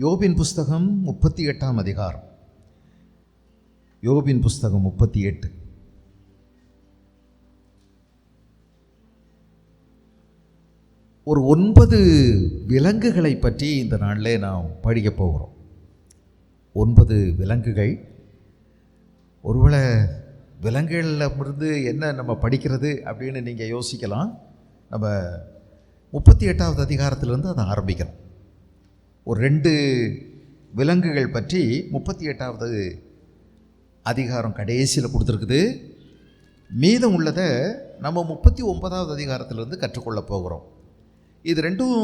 யோபின் புஸ்தகம் 38ஆம் அதிகாரம். யோபின் புஸ்தகம் 38. ஒரு 9 விலங்குகளை பற்றி இந்த நாளில் நாம் படிக்க போகிறோம். 9 விலங்குகள். ஒருவேளை விலங்குகளிலிருந்து என்ன நம்ம படிக்கிறது அப்படின்னு நீங்கள் யோசிக்கலாம். நம்ம 38ஆவது அதிகாரத்திலிருந்து அதை ஆரம்பிக்கிறோம். ஒரு 2 விலங்குகள் பற்றி 38ஆவது அதிகாரம் கடைசியில் கொடுத்துருக்குது. மீதம் உள்ளதை நம்ம 39ஆவது அதிகாரத்திலிருந்து கற்றுக்கொள்ள போகிறோம். இது ரெண்டும்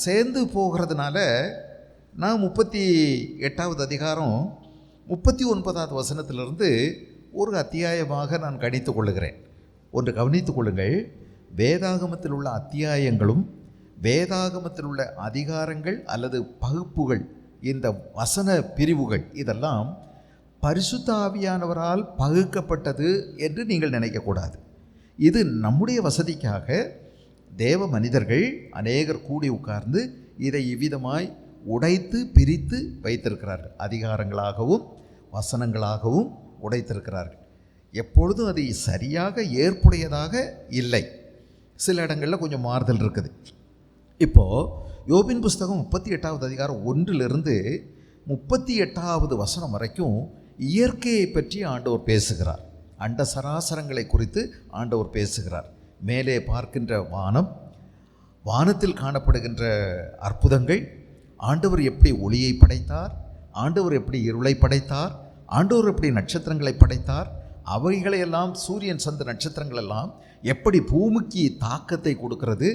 சேர்ந்து போகிறதுனால நான் 38ஆவது அதிகாரம் 39ஆவது வசனத்திலிருந்து ஒரு அத்தியாயமாக நான் கணித்து கொள்ளுகிறேன். ஒன்று கவனித்து கொள்ளுங்கள். வேதாகமத்தில் உள்ள அத்தியாயங்களும் வேதாகமத்தில் உள்ள அதிகாரங்கள் அல்லது பகுப்புகள், இந்த வசன பிரிவுகள் இதெல்லாம் பரிசுத்த ஆவியானவரால் பகுக்கப்பட்டது என்று நீங்கள் நினைக்கக்கூடாது. இது நம்முடைய வசதிக்காக தேவ மனிதர்கள் அநேகர் கூடி உட்கார்ந்து இதை இவ்விதமாய் உடைத்து பிரித்து வைத்திருக்கிறார்கள். அதிகாரங்களாகவும் வசனங்களாகவும் உடைத்திருக்கிறார்கள். எப்பொழுதும் அது சரியாக ஏற்புடையதாக இல்லை. சில இடங்களில் கொஞ்சம் மாறுதல் இருக்குது. இப்போது யோபின் புஸ்தகம் 38ஆவது அதிகாரம் 1லிருந்து 38ஆவது வசனம் வரைக்கும் இயற்கையை பற்றி ஆண்டவர் பேசுகிறார். அண்ட சராசரங்களை குறித்து ஆண்டவர் பேசுகிறார். மேலே பார்க்கின்ற வானம், வானத்தில் காணப்படுகின்ற அற்புதங்கள், ஆண்டவர் எப்படி ஒளியை படைத்தார், ஆண்டவர் எப்படி இருளை படைத்தார், ஆண்டவர் எப்படி நட்சத்திரங்களை படைத்தார், அவைகளையெல்லாம் சூரியன் சந்திர நட்சத்திரங்கள் எல்லாம் எப்படி பூமிக்கு தாக்கத்தை கொடுக்கிறது,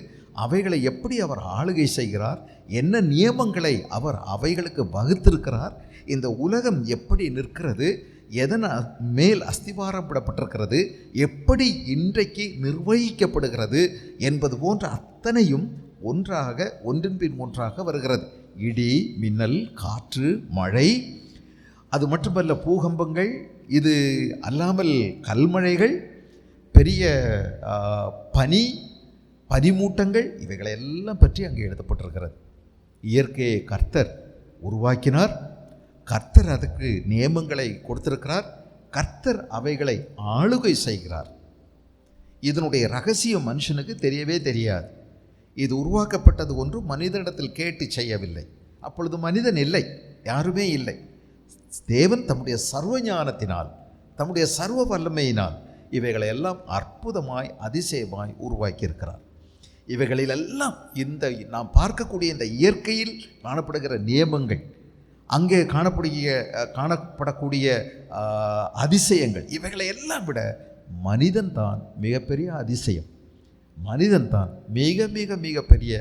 அவைகளை எப்படி அவர் ஆளுகை செய்கிறார், என்ன நியமங்களை அவர் அவைகளுக்கு வகுத்திருக்கிறார், இந்த உலகம் எப்படி நிற்கிறது, எதன் மேல் அஸ்திவாரப்படப்பட்டிருக்கிறது, எப்படி இன்றைக்கு நிர்வகிக்கப்படுகிறது என்பது போன்ற அத்தனையும் ஒன்றாக ஒன்றின் பின் ஒன்றாக வருகிறது. இடி, மின்னல், காற்று, மழை, அது மட்டுமல்ல பூகம்பங்கள், இது அல்லாமல் கல்மழைகள், பெரிய பனிமூட்டங்கள், இவைகளெல்லாம் பற்றி அங்கே எழுதப்பட்டிருக்கிறது. இயற்கையை கர்த்தர் உருவாக்கினார். கர்த்தர் அதுக்கு நியமங்களை கொடுத்திருக்கிறார். கர்த்தர் அவைகளை ஆளுகை செய்கிறார். இதனுடைய ரகசியம் மனுஷனுக்கு தெரியவே தெரியாது. இது உருவாக்கப்பட்டது ஒன்று மனிதனிடத்தில் கேட்டு செய்யவில்லை. அப்பொழுது மனிதன் இல்லை, யாருமே இல்லை. தேவன் தம்முடைய சர்வ ஞானத்தினால், தம்முடைய சர்வ வல்லமையினால் இவைகளை எல்லாம் அற்புதமாய் அதிசயமாய் உருவாக்கியிருக்கிறார். இவைகளிலெல்லாம் இந்த நாம் பார்க்கக்கூடிய இந்த இயற்கையில் காணப்படுகிற நியமங்கள், அங்கே காணப்படக்கூடிய அதிசயங்கள், இவைகளை எல்லாம் விட மனிதன் தான் மிகப்பெரிய அதிசயம். மனிதன் தான் மிக மிக மிக பெரிய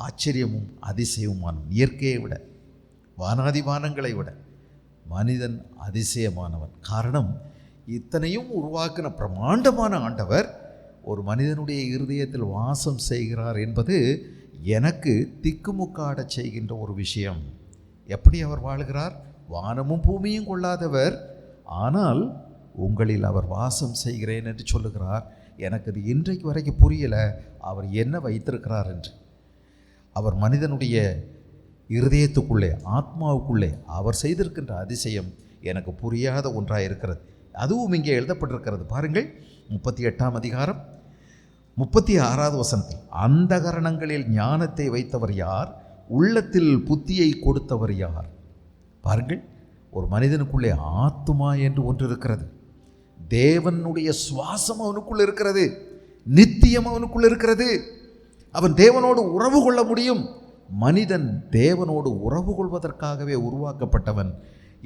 ஆச்சரியமும் அதிசயமுமான, இயற்கையை விட, வானாதிவானங்களை விட மனிதன் அதிசயமானவன். காரணம், இத்தனையும் உருவாக்கின பிரமாண்டமான ஆண்டவர் ஒரு மனிதனுடைய இருதயத்தில் வாசம் செய்கிறார் என்பது எனக்கு திக்குமுக்காட செய்கின்ற ஒரு விஷயம். எப்படி அவர் வாழுகிறார்? வானமும் பூமியும் கொள்ளாதவர், ஆனால் உங்களில் அவர் வாசம் செய்கிறேன் என்று சொல்லுகிறார். எனக்கு இது இன்றைக்கு வரைக்கும் புரியலை, அவர் என்ன வைத்திருக்கிறார் என்று. அவர் மனிதனுடைய இருதயத்துக்குள்ளே, ஆத்மாவுக்குள்ளே அவர் செய்திருக்கின்ற அதிசயம் எனக்கு புரியாத ஒன்றாக இருக்கிறது. அதுவும் இங்கே எழுதப்பட்டிருக்கிறது. பாருங்கள், 38ஆம் அதிகாரம் 36வது வசனத்தில், அந்தகரணங்களில் ஞானத்தை வைத்தவர் யார், உள்ளத்தில் புத்தியை கொடுத்தவர் யார். பாருங்கள், ஒரு மனிதனுக்குள்ளே ஆத்துமா என்று ஒன்று இருக்கிறது. தேவனுடைய சுவாசம் அவனுக்குள்ள இருக்கிறது, நித்தியம் அவனுக்குள்ள இருக்கிறது. அவன் தேவனோடு உறவு கொள்ள முடியும். மனிதன் தேவனோடு உறவு கொள்வதற்காகவே உருவாக்கப்பட்டவன்.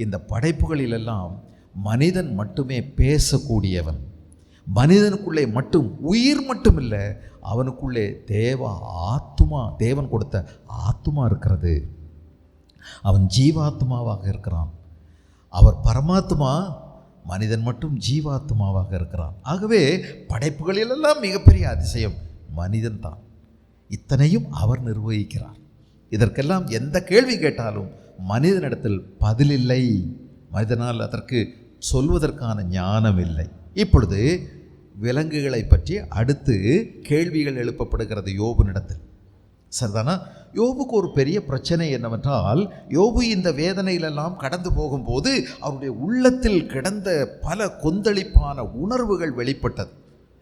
இந்த படைப்புகளிலெல்லாம் மனிதன் மட்டுமே பேசக்கூடியவன். மனிதனுக்குள்ளே மட்டும், உயிர் மட்டும் இல்லை, அவனுக்குள்ளே தேவ ஆத்துமா, தேவன் கொடுத்த ஆத்துமா இருக்கிறது. அவன் ஜீவாத்மாவாக இருக்கிறான். அவர் பரமாத்மா, மனிதன் மட்டும் ஜீவாத்மாவாக இருக்கிறான். ஆகவே படைப்புகளிலெல்லாம் மிகப்பெரிய அதிசயம் மனிதன் தான். இத்தனையும் அவர் நிர்வகிக்கிறார். இதற்கெல்லாம் எந்த கேள்வி கேட்டாலும் மனிதனிடத்தில் பதிலில்லை. மனிதனால் அதற்கு சொல்வதற்கான ஞானம் இல்லை. இப்பொழுது விலங்குகளை பற்றி அடுத்து கேள்விகள் எழுப்பப்படுகிறது யோபுனிடத்தில். சரிதானா? யோபுக்கு ஒரு பெரிய பிரச்சனை என்னவென்றால், யோபு இந்த வேதனையிலெல்லாம் கடந்து போகும்போது அவருடைய உள்ளத்தில் கிடந்த பல கொந்தளிப்பான உணர்வுகள் வெளிப்பட்டது.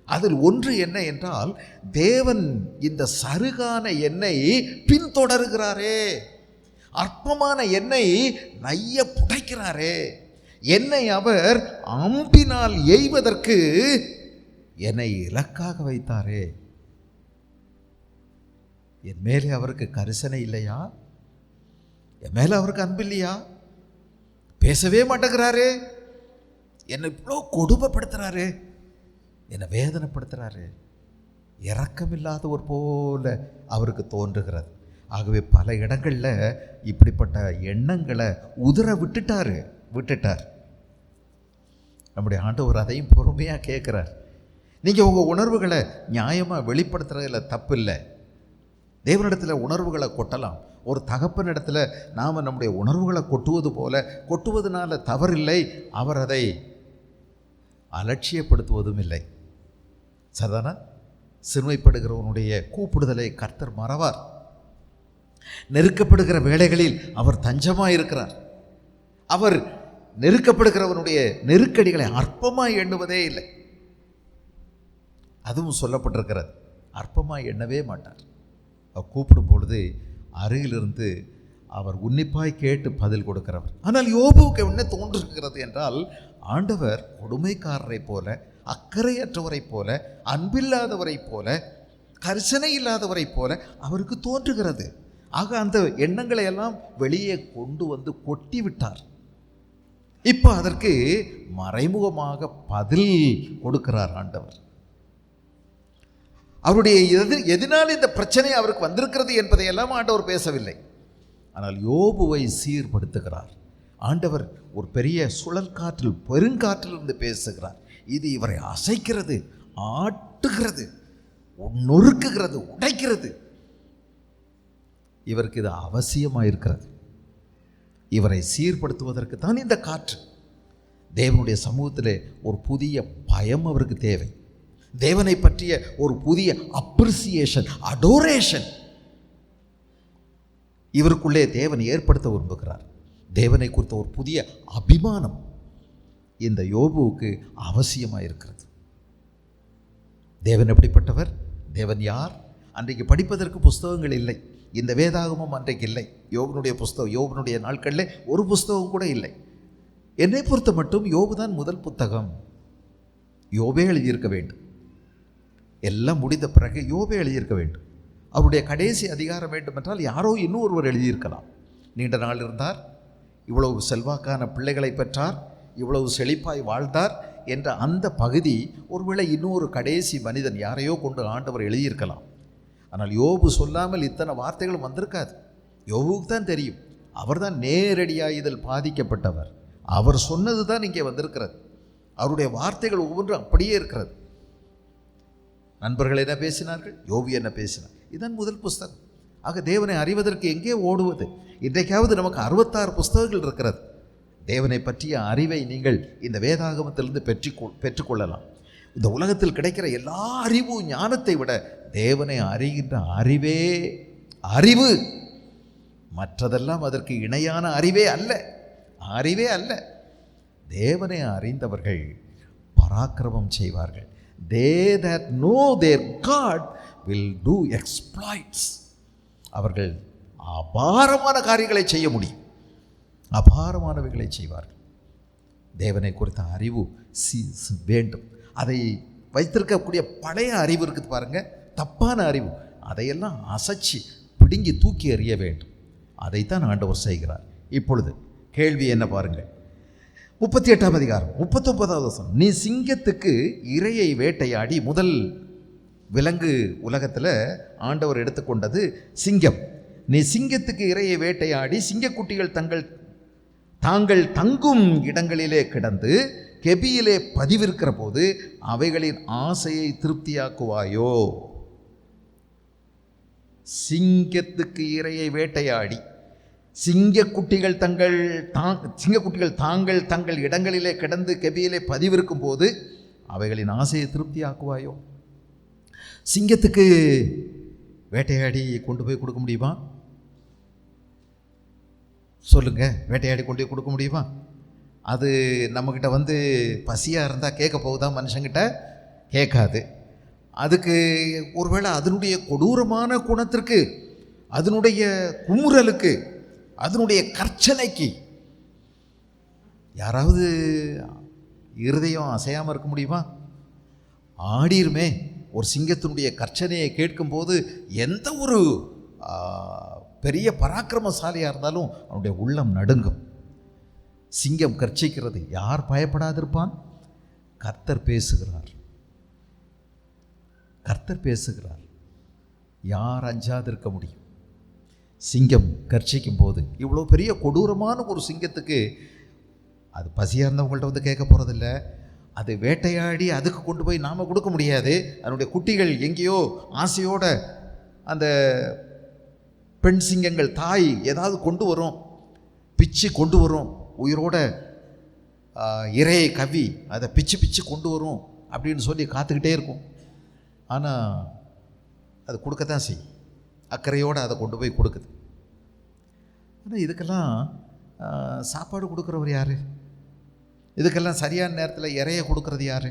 அதில் ஒன்று என்ன என்றால், தேவன் இந்த சருகான என்னை பின்தொடர்கிறாரே, அற்பமான என்னை நைய புடைக்கிறாரே, என்னை அவர் அம்பினால் எய்வதற்கு என்னை இலக்காக வைத்தாரே, என் மேலே அவருக்கு கரிசனை இல்லையா? என் மேலே அவருக்கு அன்பு இல்லையா? பேசவே மாட்டேங்கிறாரு, என்னை இவ்வளோ கொடுமைப்படுத்துகிறாரு, என்னை வேதனைப்படுத்துகிறாரு. இரக்கமில்லாதவர் போல அவருக்கு தோன்றுகிறது. ஆகவே பல இடங்களில் இப்படிப்பட்ட எண்ணங்களை உதற விட்டுட்டார். நம்முடைய ஆண்டவர் அதையும் பொறுமையாக கேட்குறார். நீங்கள் உங்கள் உணர்வுகளை நியாயமாக வெளிப்படுத்துறதுல தப்பு இல்லை. தேவனிடத்தில் உணர்வுகளை கொட்டலாம். ஒரு தகப்பனிடத்தில் நாம் நம்முடைய உணர்வுகளை கொட்டுவது போல கொட்டுவதனால தவறில்லை. அவர் அதை அலட்சியப்படுத்துவதும் இல்லை. சரிதானா? சிறுமைப்படுகிறவனுடைய கூப்பிடுதலை கர்த்தர் மறவார். நெருக்கப்படுகிற வேளைகளில் அவர் தஞ்சமாக இருக்கிறார். அவர் நெருக்கப்படுகிறவனுடைய நெருக்கடிகளை அற்பமாக எண்ணுவதே இல்லை. அதுவும் சொல்லப்பட்டிருக்கிறது, அற்பமாக எண்ணவே மாட்டார். அவர் கூப்பிடும் பொழுது அருகிலிருந்து அவர் உன்னிப்பாய் கேட்டு பதில் கொடுக்கிறவர். ஆனால் யோபுவுக்கு என்ன தோன்றுகிறது என்றால், ஆண்டவர் கொடுமைக்காரரை போல, அக்கறையற்றவரை போல, அன்பில்லாதவரை போல, கரிசனை இல்லாதவரை போல அவருக்கு தோன்றுகிறது. ஆக அந்த எண்ணங்களை எல்லாம் வெளியே கொண்டு வந்து கொட்டி விட்டார். இப்போ அதற்கு மறைமுகமாக பதில் கொடுக்கிறார் ஆண்டவர். அவருடைய எதனால் இந்த பிரச்சனை அவருக்கு வந்திருக்கிறது என்பதையெல்லாம் ஆண்டவர் பேசவில்லை. ஆனால் யோபுவை சீர்படுத்துகிறார். ஆண்டவர் ஒரு பெரிய சுழல் காற்றில், பெருங்காற்றிலிருந்து பேசுகிறார். இது இவரை அசைக்கிறது, ஆட்டுகிறது, நொறுக்குகிறது, உடைக்கிறது. இவருக்கு இது அவசியமாக இருக்கிறது. இவரை சீர்படுத்துவதற்கு தான் இந்த காற்று. தேவனுடைய சமூகத்திலே ஒரு புதிய பயம் அவருக்கு தேவை. தேவனை பற்றிய ஒரு புதிய அப்ரிசியேஷன், அடோரேஷன் இவருக்குள்ளே தேவன் ஏற்படுத்த விரும்புகிறார். தேவனை குறித்த ஒரு புதிய அபிமானம் இந்த யோபுவுக்கு அவசியமாக இருக்கிறது. தேவன் எப்படிப்பட்டவர்? தேவன் யார்? அன்றைக்கு படிப்பதற்கு புஸ்தகங்கள் இல்லை. இந்த வேதாகமும் அன்றைக்கு இல்லை. யோபனுடைய புஸ்தகம், யோபனுடைய நாட்களில் ஒரு புஸ்தகம் கூட இல்லை. என்னை பொறுத்த மட்டும் யோபு தான் முதல் புத்தகம். யோபே எழுதியிருக்க வேண்டும். எல்லாம் முடிந்த பிறகு யோபே எழுதியிருக்க வேண்டும். அவருடைய கடைசி அதிகாரம் வேண்டும் என்றால் யாரோ இன்னொருவர் எழுதியிருக்கலாம். நீண்ட நாள் இருந்தார், இவ்வளவு செல்வாக்கான பிள்ளைகளை பெற்றார், இவ்வளவு செழிப்பாய் வாழ்ந்தார் என்ற அந்த பகுதி ஒருவேளை இன்னொரு கடைசி மனிதன் யாரையோ கொண்டு ஆண்டவர் எழுதியிருக்கலாம். ஆனால் யோபு சொல்லாமல் இத்தனை வார்த்தைகளும் வந்திருக்காது. யோபுக்கு தான் தெரியும். அவர் தான் நேரடியாக இதில் பாதிக்கப்பட்டவர். அவர் சொன்னது தான் இங்கே வந்திருக்கிறது. அவருடைய வார்த்தைகள் ஒவ்வொன்றும் அப்படியே இருக்கிறது. நண்பர்கள் என்ன பேசினார்கள், யோபு என்ன பேசினார், இதுதான் முதல் புஸ்தகம். ஆக தேவனை அறிவதற்கு எங்கே ஓடுவது? இன்றைக்காவது நமக்கு 66 புஸ்தகங்கள் இருக்கிறது. தேவனை பற்றிய அறிவை நீங்கள் இந்த வேதாகமத்திலிருந்து பெற்றுக்கொள்ளலாம். இந்த உலகத்தில் கிடைக்கிற எல்லா அறிவு ஞானத்தை விட தேவனை அறிகின்ற அறிவே அறிவு. மற்றதெல்லாம் அதற்கு இணையான அறிவே அல்ல. தேவனை அறிந்தவர்கள் பராக்கிரமம் செய்வார்கள். They that know their God will do exploits. அவர்கள் அபாரமான காரியங்களை செய்ய முடியும், அபாரமானவைகளை செய்வார்கள். தேவனை குறித்த அறிவு வேண்டும். அதை வைத்திருக்கக்கூடிய பழைய அறிவு இருக்குது பாருங்க, தப்பான அறிவு, அதையெல்லாம் அசைச்சு பிடுங்கி தூக்கி எறிய வேண்டும். அதைத்தான் ஆண்டவர் செய்கிறார். இப்பொழுது கேள்வி என்ன பாருங்கள், 38ஆம் அதிகாரம் 39வது வசனம். நீ சிங்கத்துக்கு இரையை வேட்டையாடி, முதல் விலங்கு உலகத்தில் ஆண்டவர் எடுத்துக்கொண்டது சிங்கம். நீ சிங்கத்துக்கு இரையை வேட்டையாடி சிங்கக்குட்டிகள் தாங்கள் தங்கும் இடங்களிலே கிடந்து கெபியிலே பதிவிருக்கிற போது அவைகளின் ஆசையை திருப்தியாக்குவாயோ? சிங்கத்துக்கு இரையை வேட்டையாடி சிங்கக்குட்டிகள் தாங்கள் இடங்களிலே கிடந்து கெபியிலே பதிவிருக்கும் போது அவைகளின் ஆசையை திருப்தியாக்குவாயோ? சிங்கத்துக்கு வேட்டையாடி கொண்டு போய் கொடுக்க முடியுமா? சொல்லுங்கள், வேட்டையாடி கொண்டு போய் கொடுக்க முடியுமா? அது நம்மக்கிட்ட வந்து பசியாக இருந்தால் கேட்க போகுதா? மனுஷங்கிட்ட கேட்காது. அதுக்கு ஒருவேளை அதனுடைய கொடூரமான குணத்திற்கு, அதனுடைய குமுறலுக்கு, அதனுடைய கர்ச்சனைக்கு யாராவது இருதயம் அசையாமல் இருக்க முடியுமா? ஆடிருமே. ஒரு சிங்கத்தினுடைய கர்ச்சனையை கேட்கும்போது எந்த ஒரு பெரிய பராக்கிரமசாலியாக இருந்தாலும் அவனுடைய உள்ளம் நடுங்கும். சிங்கம் கர்ச்சிக்கிறது, யார் பயப்படாதிருப்பான்? கர்த்தர் பேசுகிறார், கர்த்தர் பேசுகிறார். யார் அஞ்சாதிருக்க முடியும்? சிங்கம் கர்ச்சிக்கும் போது, இவ்வளோ பெரிய கொடூரமான ஒரு சிங்கத்துக்கு அது பசியாக இருந்தவங்கள்ட்ட வந்து கேட்க போகிறதில்ல. அது வேட்டையாடி அதுக்கு கொண்டு போய் நாம் கொடுக்க முடியாது. அதனுடைய குட்டிகள் எங்கேயோ ஆசையோட அந்த பெண் சிங்கங்கள் தாய் ஏதாவது கொண்டு வரும், பிச்சு கொண்டு வரும், உயிரோட இறையை கவி அதை பிச்சு பிச்சு கொண்டு வரும் அப்படின்னு சொல்லி காத்துக்கிட்டே இருக்கும். ஆனால் அது கொடுக்கத்தான் செய்யும், அக்கறையோடு அதை கொண்டு போய் கொடுக்குது. ஆனால் இதுக்கெல்லாம் சாப்பாடு கொடுக்குறவர் யார்? இதுக்கெல்லாம் சரியான நேரத்தில் இறைய கொடுக்கறது யார்?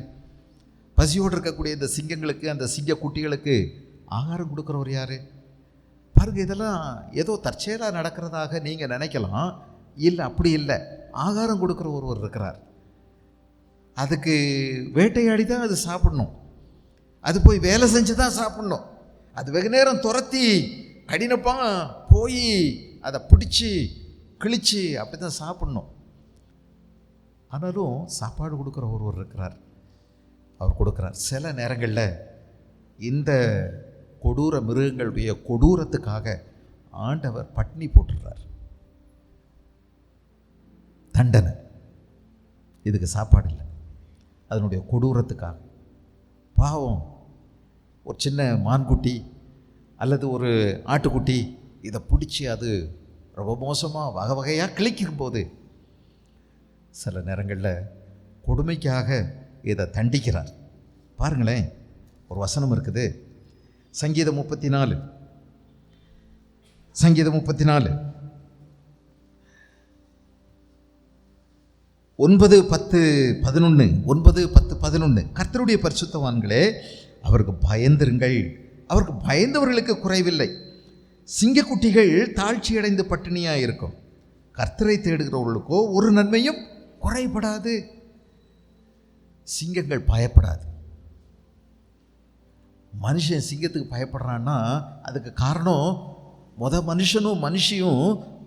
பசியோடு இருக்கக்கூடிய இந்த சிங்கங்களுக்கு, அந்த சிங்க குட்டிகளுக்கு ஆகாரம் கொடுக்குறவர் யார்? பாருங்க, இதெல்லாம் ஏதோ தற்செயலாக நடக்கிறதாக நீங்கள் நினைக்கலாம். இல்லை, அப்படி இல்லை. ஆகாரம் கொடுக்குற ஒருவர் இருக்கிறார். அதுக்கு வேட்டையாடி தான் அது சாப்பிடணும், அது போய் வேலை செஞ்சு தான் சாப்பிடணும். அது வெகு நேரம் துரத்தி கடினப்பாக போய் அதை பிடிச்சி கிழிச்சு அப்படி தான் சாப்பிடணும். ஆனாலும் சாப்பாடு கொடுக்குற ஒருவர் இருக்கிறார், அவர் கொடுக்குறார். சில நேரங்களில் இந்த கொடூர மிருகங்களுடைய கொடூரத்துக்காக ஆண்டவர் பட்டினி போட்டுடுறார். தண்டனை, இதுக்கு சாப்பாடு இல்லை, அதனுடைய கொடூரத்துக்காக. பாவம், ஒரு சின்ன மான்குட்டி அல்லது ஒரு ஆட்டுக்குட்டி இதை பிடிச்சி அது ரொம்ப மோசமாக வகை வகையாக கிழிக்கும் போது சில நேரங்களில் கொடுமைக்காக இதை தண்டிக்கிறார். பாருங்களேன், ஒரு வசனம் இருக்குது, சங்கீதம் 34 9, 10, 11 கர்த்தருடைய பரிசுத்தவான்களே, அவருக்கு பயந்திருங்கள், அவருக்கு பயந்தவர்களுக்கு குறைவில்லை. சிங்கக்குட்டிகள் தாழ்ச்சியடைந்து பட்டினியாக இருக்கும், கர்த்தரை தேடுகிறவர்களுக்கோ ஒரு நன்மையும் குறைபடாது. சிங்கங்கள் பயப்படாது. மனுஷன் சிங்கத்துக்கு பயப்படுறான்னா அதுக்கு காரணம், மனுஷனும் மனுஷியும்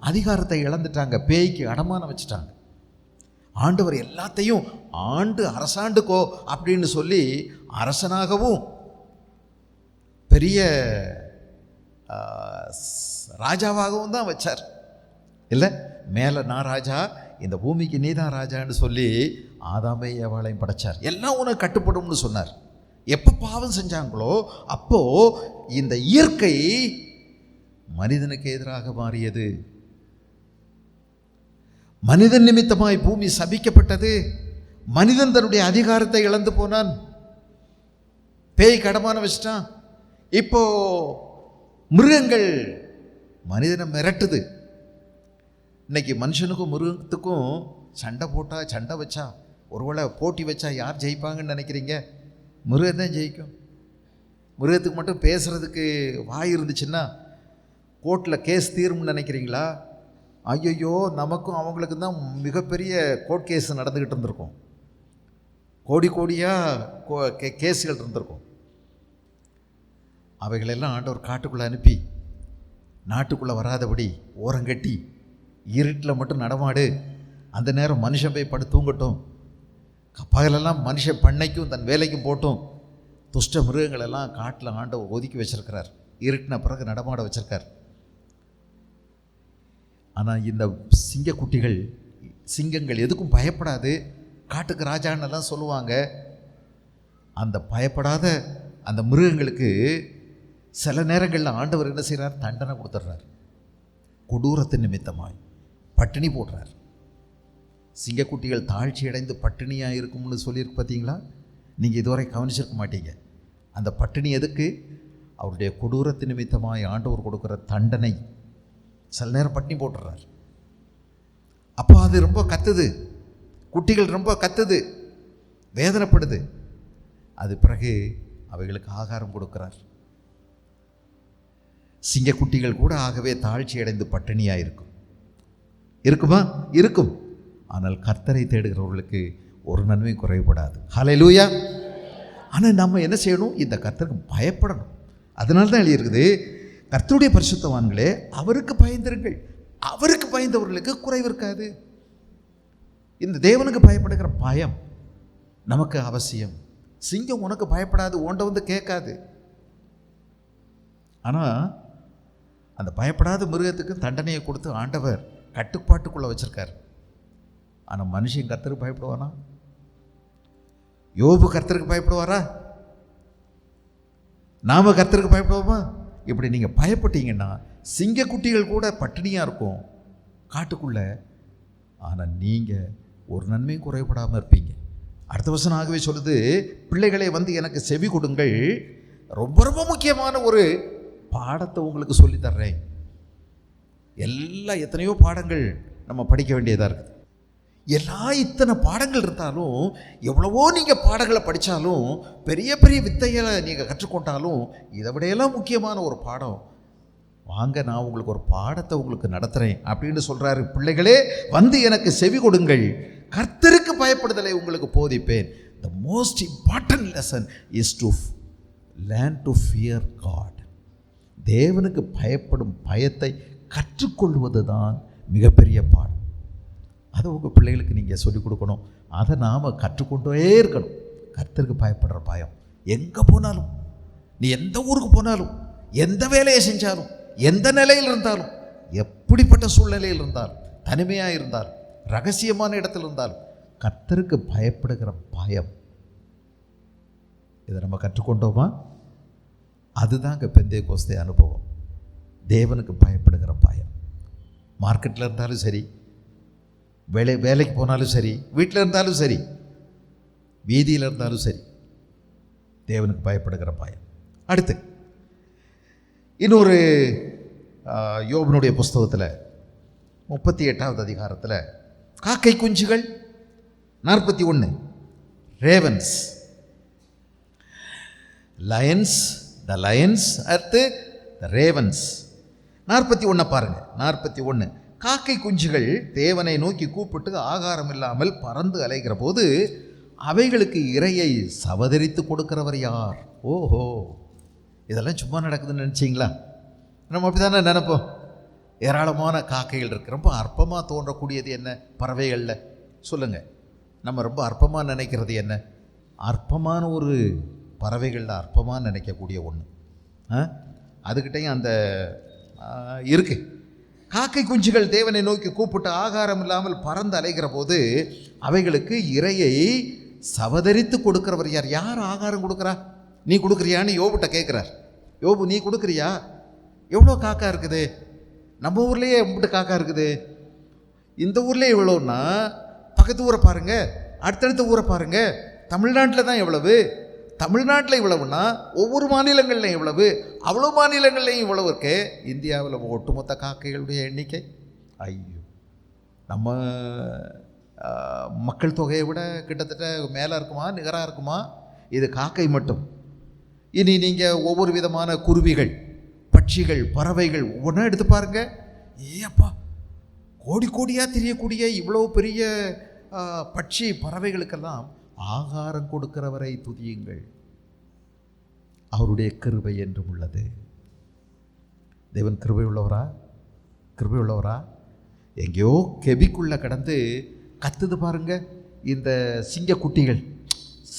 அதிகாரத்தை இழந்துட்டாங்க, பேய்க்கு அடமானம் வச்சுட்டாங்க. ஆண்டவர் எல்லாத்தையும் ஆண்டு அரசாண்டுக்கோ அப்படின்னு சொல்லி அரசனாகவும் பெரிய ராஜாவாகவும் தான் வச்சார். இல்லை, மேலே நான் ராஜா, இந்த பூமிக்கு நீ தான் ராஜான்னு சொல்லி ஆதாமை ஏவாளையும் படைச்சார். எல்லாம் உனக்கு கட்டுப்படும்னு சொன்னார். எப்போ பாவம் செஞ்சாங்களோ அப்போ இந்த இயற்கை மனிதனுக்கு எதிராக மாறியது. மனிதன் நிமித்தமாய் பூமி சபிக்கப்பட்டது. மனிதன் தன்னுடைய அதிகாரத்தை இழந்து போனான், பேய் கடமான வச்சிட்டான். இப்போ மிருகங்கள் மனிதனை மிரட்டுது. இன்னைக்கு மனுஷனுக்கும் மிருகத்துக்கும் சண்டை போட்டால், சண்டை வச்சா, ஒருவேளை போட்டி வச்சா யார் ஜெயிப்பாங்கன்னு நினைக்கிறீங்க? மிருகம் தான் ஜெயிக்கும். மிருகத்துக்கு மட்டும் பேசுகிறதுக்கு வாய் இருந்துச்சுன்னா கோர்ட்டில் கேஸ் தீரும்னு நினைக்கிறீங்களா? ஐயோ, நமக்கும் அவங்களுக்கு தான் மிகப்பெரிய கோர்ட் கேஸ் நடந்துக்கிட்டு இருந்திருக்கும், கோடி கோடியாக கேஸுகள் இருந்திருக்கும். அவைகளெல்லாம் ஆண்டவர் காட்டுக்குள்ளே அனுப்பி நாட்டுக்குள்ளே வராதபடி ஓரங்கட்டி இருட்டில் மட்டும் நடமாடு, அந்த நேரம் மனுஷன் போய் படு தூங்கட்டும், பகலெல்லாம் மனுஷன் பண்ணைக்கும் தன் வேலைக்கும் போட்டும். துஷ்ட மிருகங்களெல்லாம் காட்டில் ஆண்டவர் ஒதுக்கி வச்சிருக்கிறார், இருட்டின பிறகு நடமாட வச்சிருக்கார். ஆனால் இந்த சிங்கக்குட்டிகள், சிங்கங்கள் எதுக்கும் பயப்படாது, காட்டுக்கு ராஜான்னெல்லாம் சொல்லுவாங்க. அந்த பயப்படாத அந்த மிருகங்களுக்கு சில நேரங்களில் ஆண்டவர் என்ன செய்கிறார்? தண்டனை கொடுத்துட்றார். கொடூரத்தின் நிமித்தமாய் பட்டினி போடுறார். சிங்கக்குட்டிகள் தாழ்ச்சி அடைந்து பட்டினியாக இருக்கும்னு சொல்லியிருக்கு பார்த்தீங்களா? நீங்கள் இதுவரை கவனிச்சிருக்க மாட்டீங்க. அந்த பட்டினி எதுக்கு? அவருடைய கொடூரத்து நிமித்தமாய் ஆண்டவர் கொடுக்குற தண்டனை சில நேரம் பட்டினி போட்டுறார். அப்போ அது ரொம்ப கத்துது, குட்டிகள் ரொம்ப கத்துது, வேதனைப்படுது. அது பிறகு அவைகளுக்கு ஆகாரம் கொடுக்கிறார். சிங்கக்குட்டிகள் கூட ஆகவே தாழ்ச்சி அடைந்து பட்டினியாக இருக்குமா? இருக்கும். ஆனால் கர்த்தரை தேடுகிறவர்களுக்கு ஒரு நன்மை குறைபடாது. ஹல்லேலூயா. ஆனால் நம்ம என்ன செய்யணும்? இந்த கர்த்தருக்கு பயப்படணும். அதனால தான் எழுதியிருக்குது, கர்த்தருடைய பரிசுத்தவான்களே அவருக்கு பயந்திருங்கள். அவருக்கு பயந்தவர்களுக்கு குறைவு இருக்காது. இந்த தேவனுக்கு பயப்படுகிற பயம் நமக்கு அவசியம். சிங்கம் உனக்கு பயப்படாது, உன்ட வந்து கேட்காது. ஆனால் அந்த பயப்படாத மிருகத்துக்கு தண்டனையை கொடுத்து ஆண்டவர் கட்டுப்பாட்டுக்குள்ளே வச்சிருக்கார். ஆனால் மனுஷன் கர்த்தருக்கு பயப்படுவானா? யோபு கர்த்தருக்கு பயப்படுவாரா? நாம கர்த்தருக்கு பயப்படுவோமா? இப்படி நீங்கள் பயப்பட்டீங்கன்னா சிங்கக்குட்டிகள் கூட பட்டினியாக இருக்கும் காட்டுக்குள்ள. ஆனால் நீங்கள் ஒரு நன்மையும் குறைபடாமல் இருப்பீங்க. அடுத்த வசனம் ஆகவே சொல்லுது, பிள்ளைகளை வந்து எனக்கு செவி கொடுங்கள், ரொம்ப ரொம்ப முக்கியமான ஒரு பாடத்தை உங்களுக்கு சொல்லித்தர்றேன். எத்தனையோ பாடங்கள் நம்ம படிக்க வேண்டியதாக இருக்குது. இத்தனை பாடங்கள் இருந்தாலும், எவ்வளவோ நீங்கள் பாடங்களை படித்தாலும், பெரிய பெரிய வித்தைகளை நீங்கள் கற்றுக்கொண்டாலும், இதை விடையெல்லாம் முக்கியமான ஒரு பாடம், வாங்க நான் உங்களுக்கு ஒரு பாடத்தை உங்களுக்கு நடத்துகிறேன் அப்படின்னு சொல்கிறாரு. பிள்ளைகளே வந்து எனக்கு செவி கொடுங்கள், கர்த்தருக்கு பயப்படுதலை உங்களுக்கு போதிப்பேன். The most important lesson is to learn to fear God. தேவனுக்கு பயப்படும் பயத்தை கற்றுக்கொள்வது தான் மிகப்பெரிய பாடம். அதை உங்கள் பிள்ளைகளுக்கு நீங்கள் சொல்லிக் கொடுக்கணும். அதை நாம் கற்றுக்கொண்டே இருக்கணும். கர்த்தருக்கு பயப்படுற பயம். எங்கே போனாலும், நீ எந்த ஊருக்கு போனாலும், எந்த வேலையை செஞ்சாலும், எந்த நிலையில் இருந்தாலும், எப்படிப்பட்ட சூழ்நிலையில் இருந்தாலும், தனிமையாக இருந்தாலும், ரகசியமான இடத்தில் இருந்தாலும், கர்த்தருக்கு பயப்படுகிற பயம், இதை நம்ம கற்றுக்கொண்டோமா? அதுதாங்க பெந்தேகோஸ்தே அனுபவம். தேவனுக்கு பயப்படுகிற பயம். மார்க்கெட்டில் இருந்தாலும் சரி, வேலைக்கு போனாலும் சரி, வீட்டில் இருந்தாலும் சரி, வீதியில் இருந்தாலும் சரி, தேவனுக்கு பயப்படுகிற பயம். அடுத்து இன்னொரு யோபனுடைய புஸ்தகத்தில் 38வது அதிகாரத்தில் காக்கை குஞ்சுகள் 41, ரேவன்ஸ், லயன்ஸ், த லயன்ஸ் அடுத்து த ரேவன்ஸ். 41 பாருங்க. 41, காக்கை குஞ்சுகள் தேவனை நோக்கி கூப்பிட்டு ஆகாரம் இல்லாமல் பறந்து அலைகிற போது அவைகளுக்கு இரையை சவதரித்து கொடுக்கிறவர் யார்? ஓஹோ, இதெல்லாம் சும்மா நடக்குதுன்னு நினச்சிங்களா? நம்ம அப்படி தானே நினைப்போம். ஏராளமான காக்கைகள் இருக்கு. ரொம்ப அற்பமாக தோன்றக்கூடியது என்ன பறவைகளில் சொல்லுங்கள்? நம்ம ரொம்ப அற்பமாக நினைக்கிறது என்ன? அற்பமான ஒரு பறவைகளில் அற்பமாக நினைக்கக்கூடிய ஒன்று அதுக்கிட்டையும் அந்த இருக்குது. காக்கை குஞ்சுகள் தேவனை நோக்கி கூப்பிட்டு ஆகாரம் இல்லாமல் பறந்து அலைகிற போது அவைகளுக்கு இரையை சவதரித்து கொடுக்கிறவர் யார்? யார் ஆகாரம் கொடுக்குறா? நீ கொடுக்குறியான்னு யோபுட்ட கேட்குறார். யோபு, நீ கொடுக்குறியா? எவ்வளோ காக்கா இருக்குது? நம்ம ஊர்லேயே எம்பிட்டு காக்கா இருக்குது. இந்த ஊர்லேயே எவ்வளோன்னா பக்கத்து ஊரை பாருங்கள், அடுத்தடுத்த ஊரை பாருங்கள். தமிழ்நாட்டில் தான் எவ்வளவு, தமிழ்நாட்டில் இவ்வளவுன்னா ஒவ்வொரு மாநிலங்கள்லையும் இவ்வளவு, அவ்வளோ மாநிலங்கள்லையும் இவ்வளவு இருக்கு. இந்தியாவில் ஒட்டுமொத்த காக்கைகளுடைய எண்ணிக்கை ஐயோ, நம்ம மக்கள் தொகையை விட கிட்டத்தட்ட மேலே இருக்குமா, நிகராக இருக்குமா? இது காக்கை மட்டும். இனி நீங்கள் ஒவ்வொரு விதமான குருவிகள், பட்சிகள், பறவைகள் ஒவ்வொன்றா எடுத்து பாருங்க. ஏப்பா, கோடி கோடியாக தெரியக்கூடிய இவ்வளோ பெரிய பட்சி பறவைகளுக்கெல்லாம் ஆகாரம் கொடுக்கிறவரை துதியுங்கள், அவருடைய கிருபை என்றும் உள்ளது. தேவன் கிருபை உள்ளவரா? கிருபை உள்ளவரா? எங்கேயோ கெபிக்குள்ளே கடந்து கத்துது பாருங்க இந்த சிங்கக்குட்டிகள்.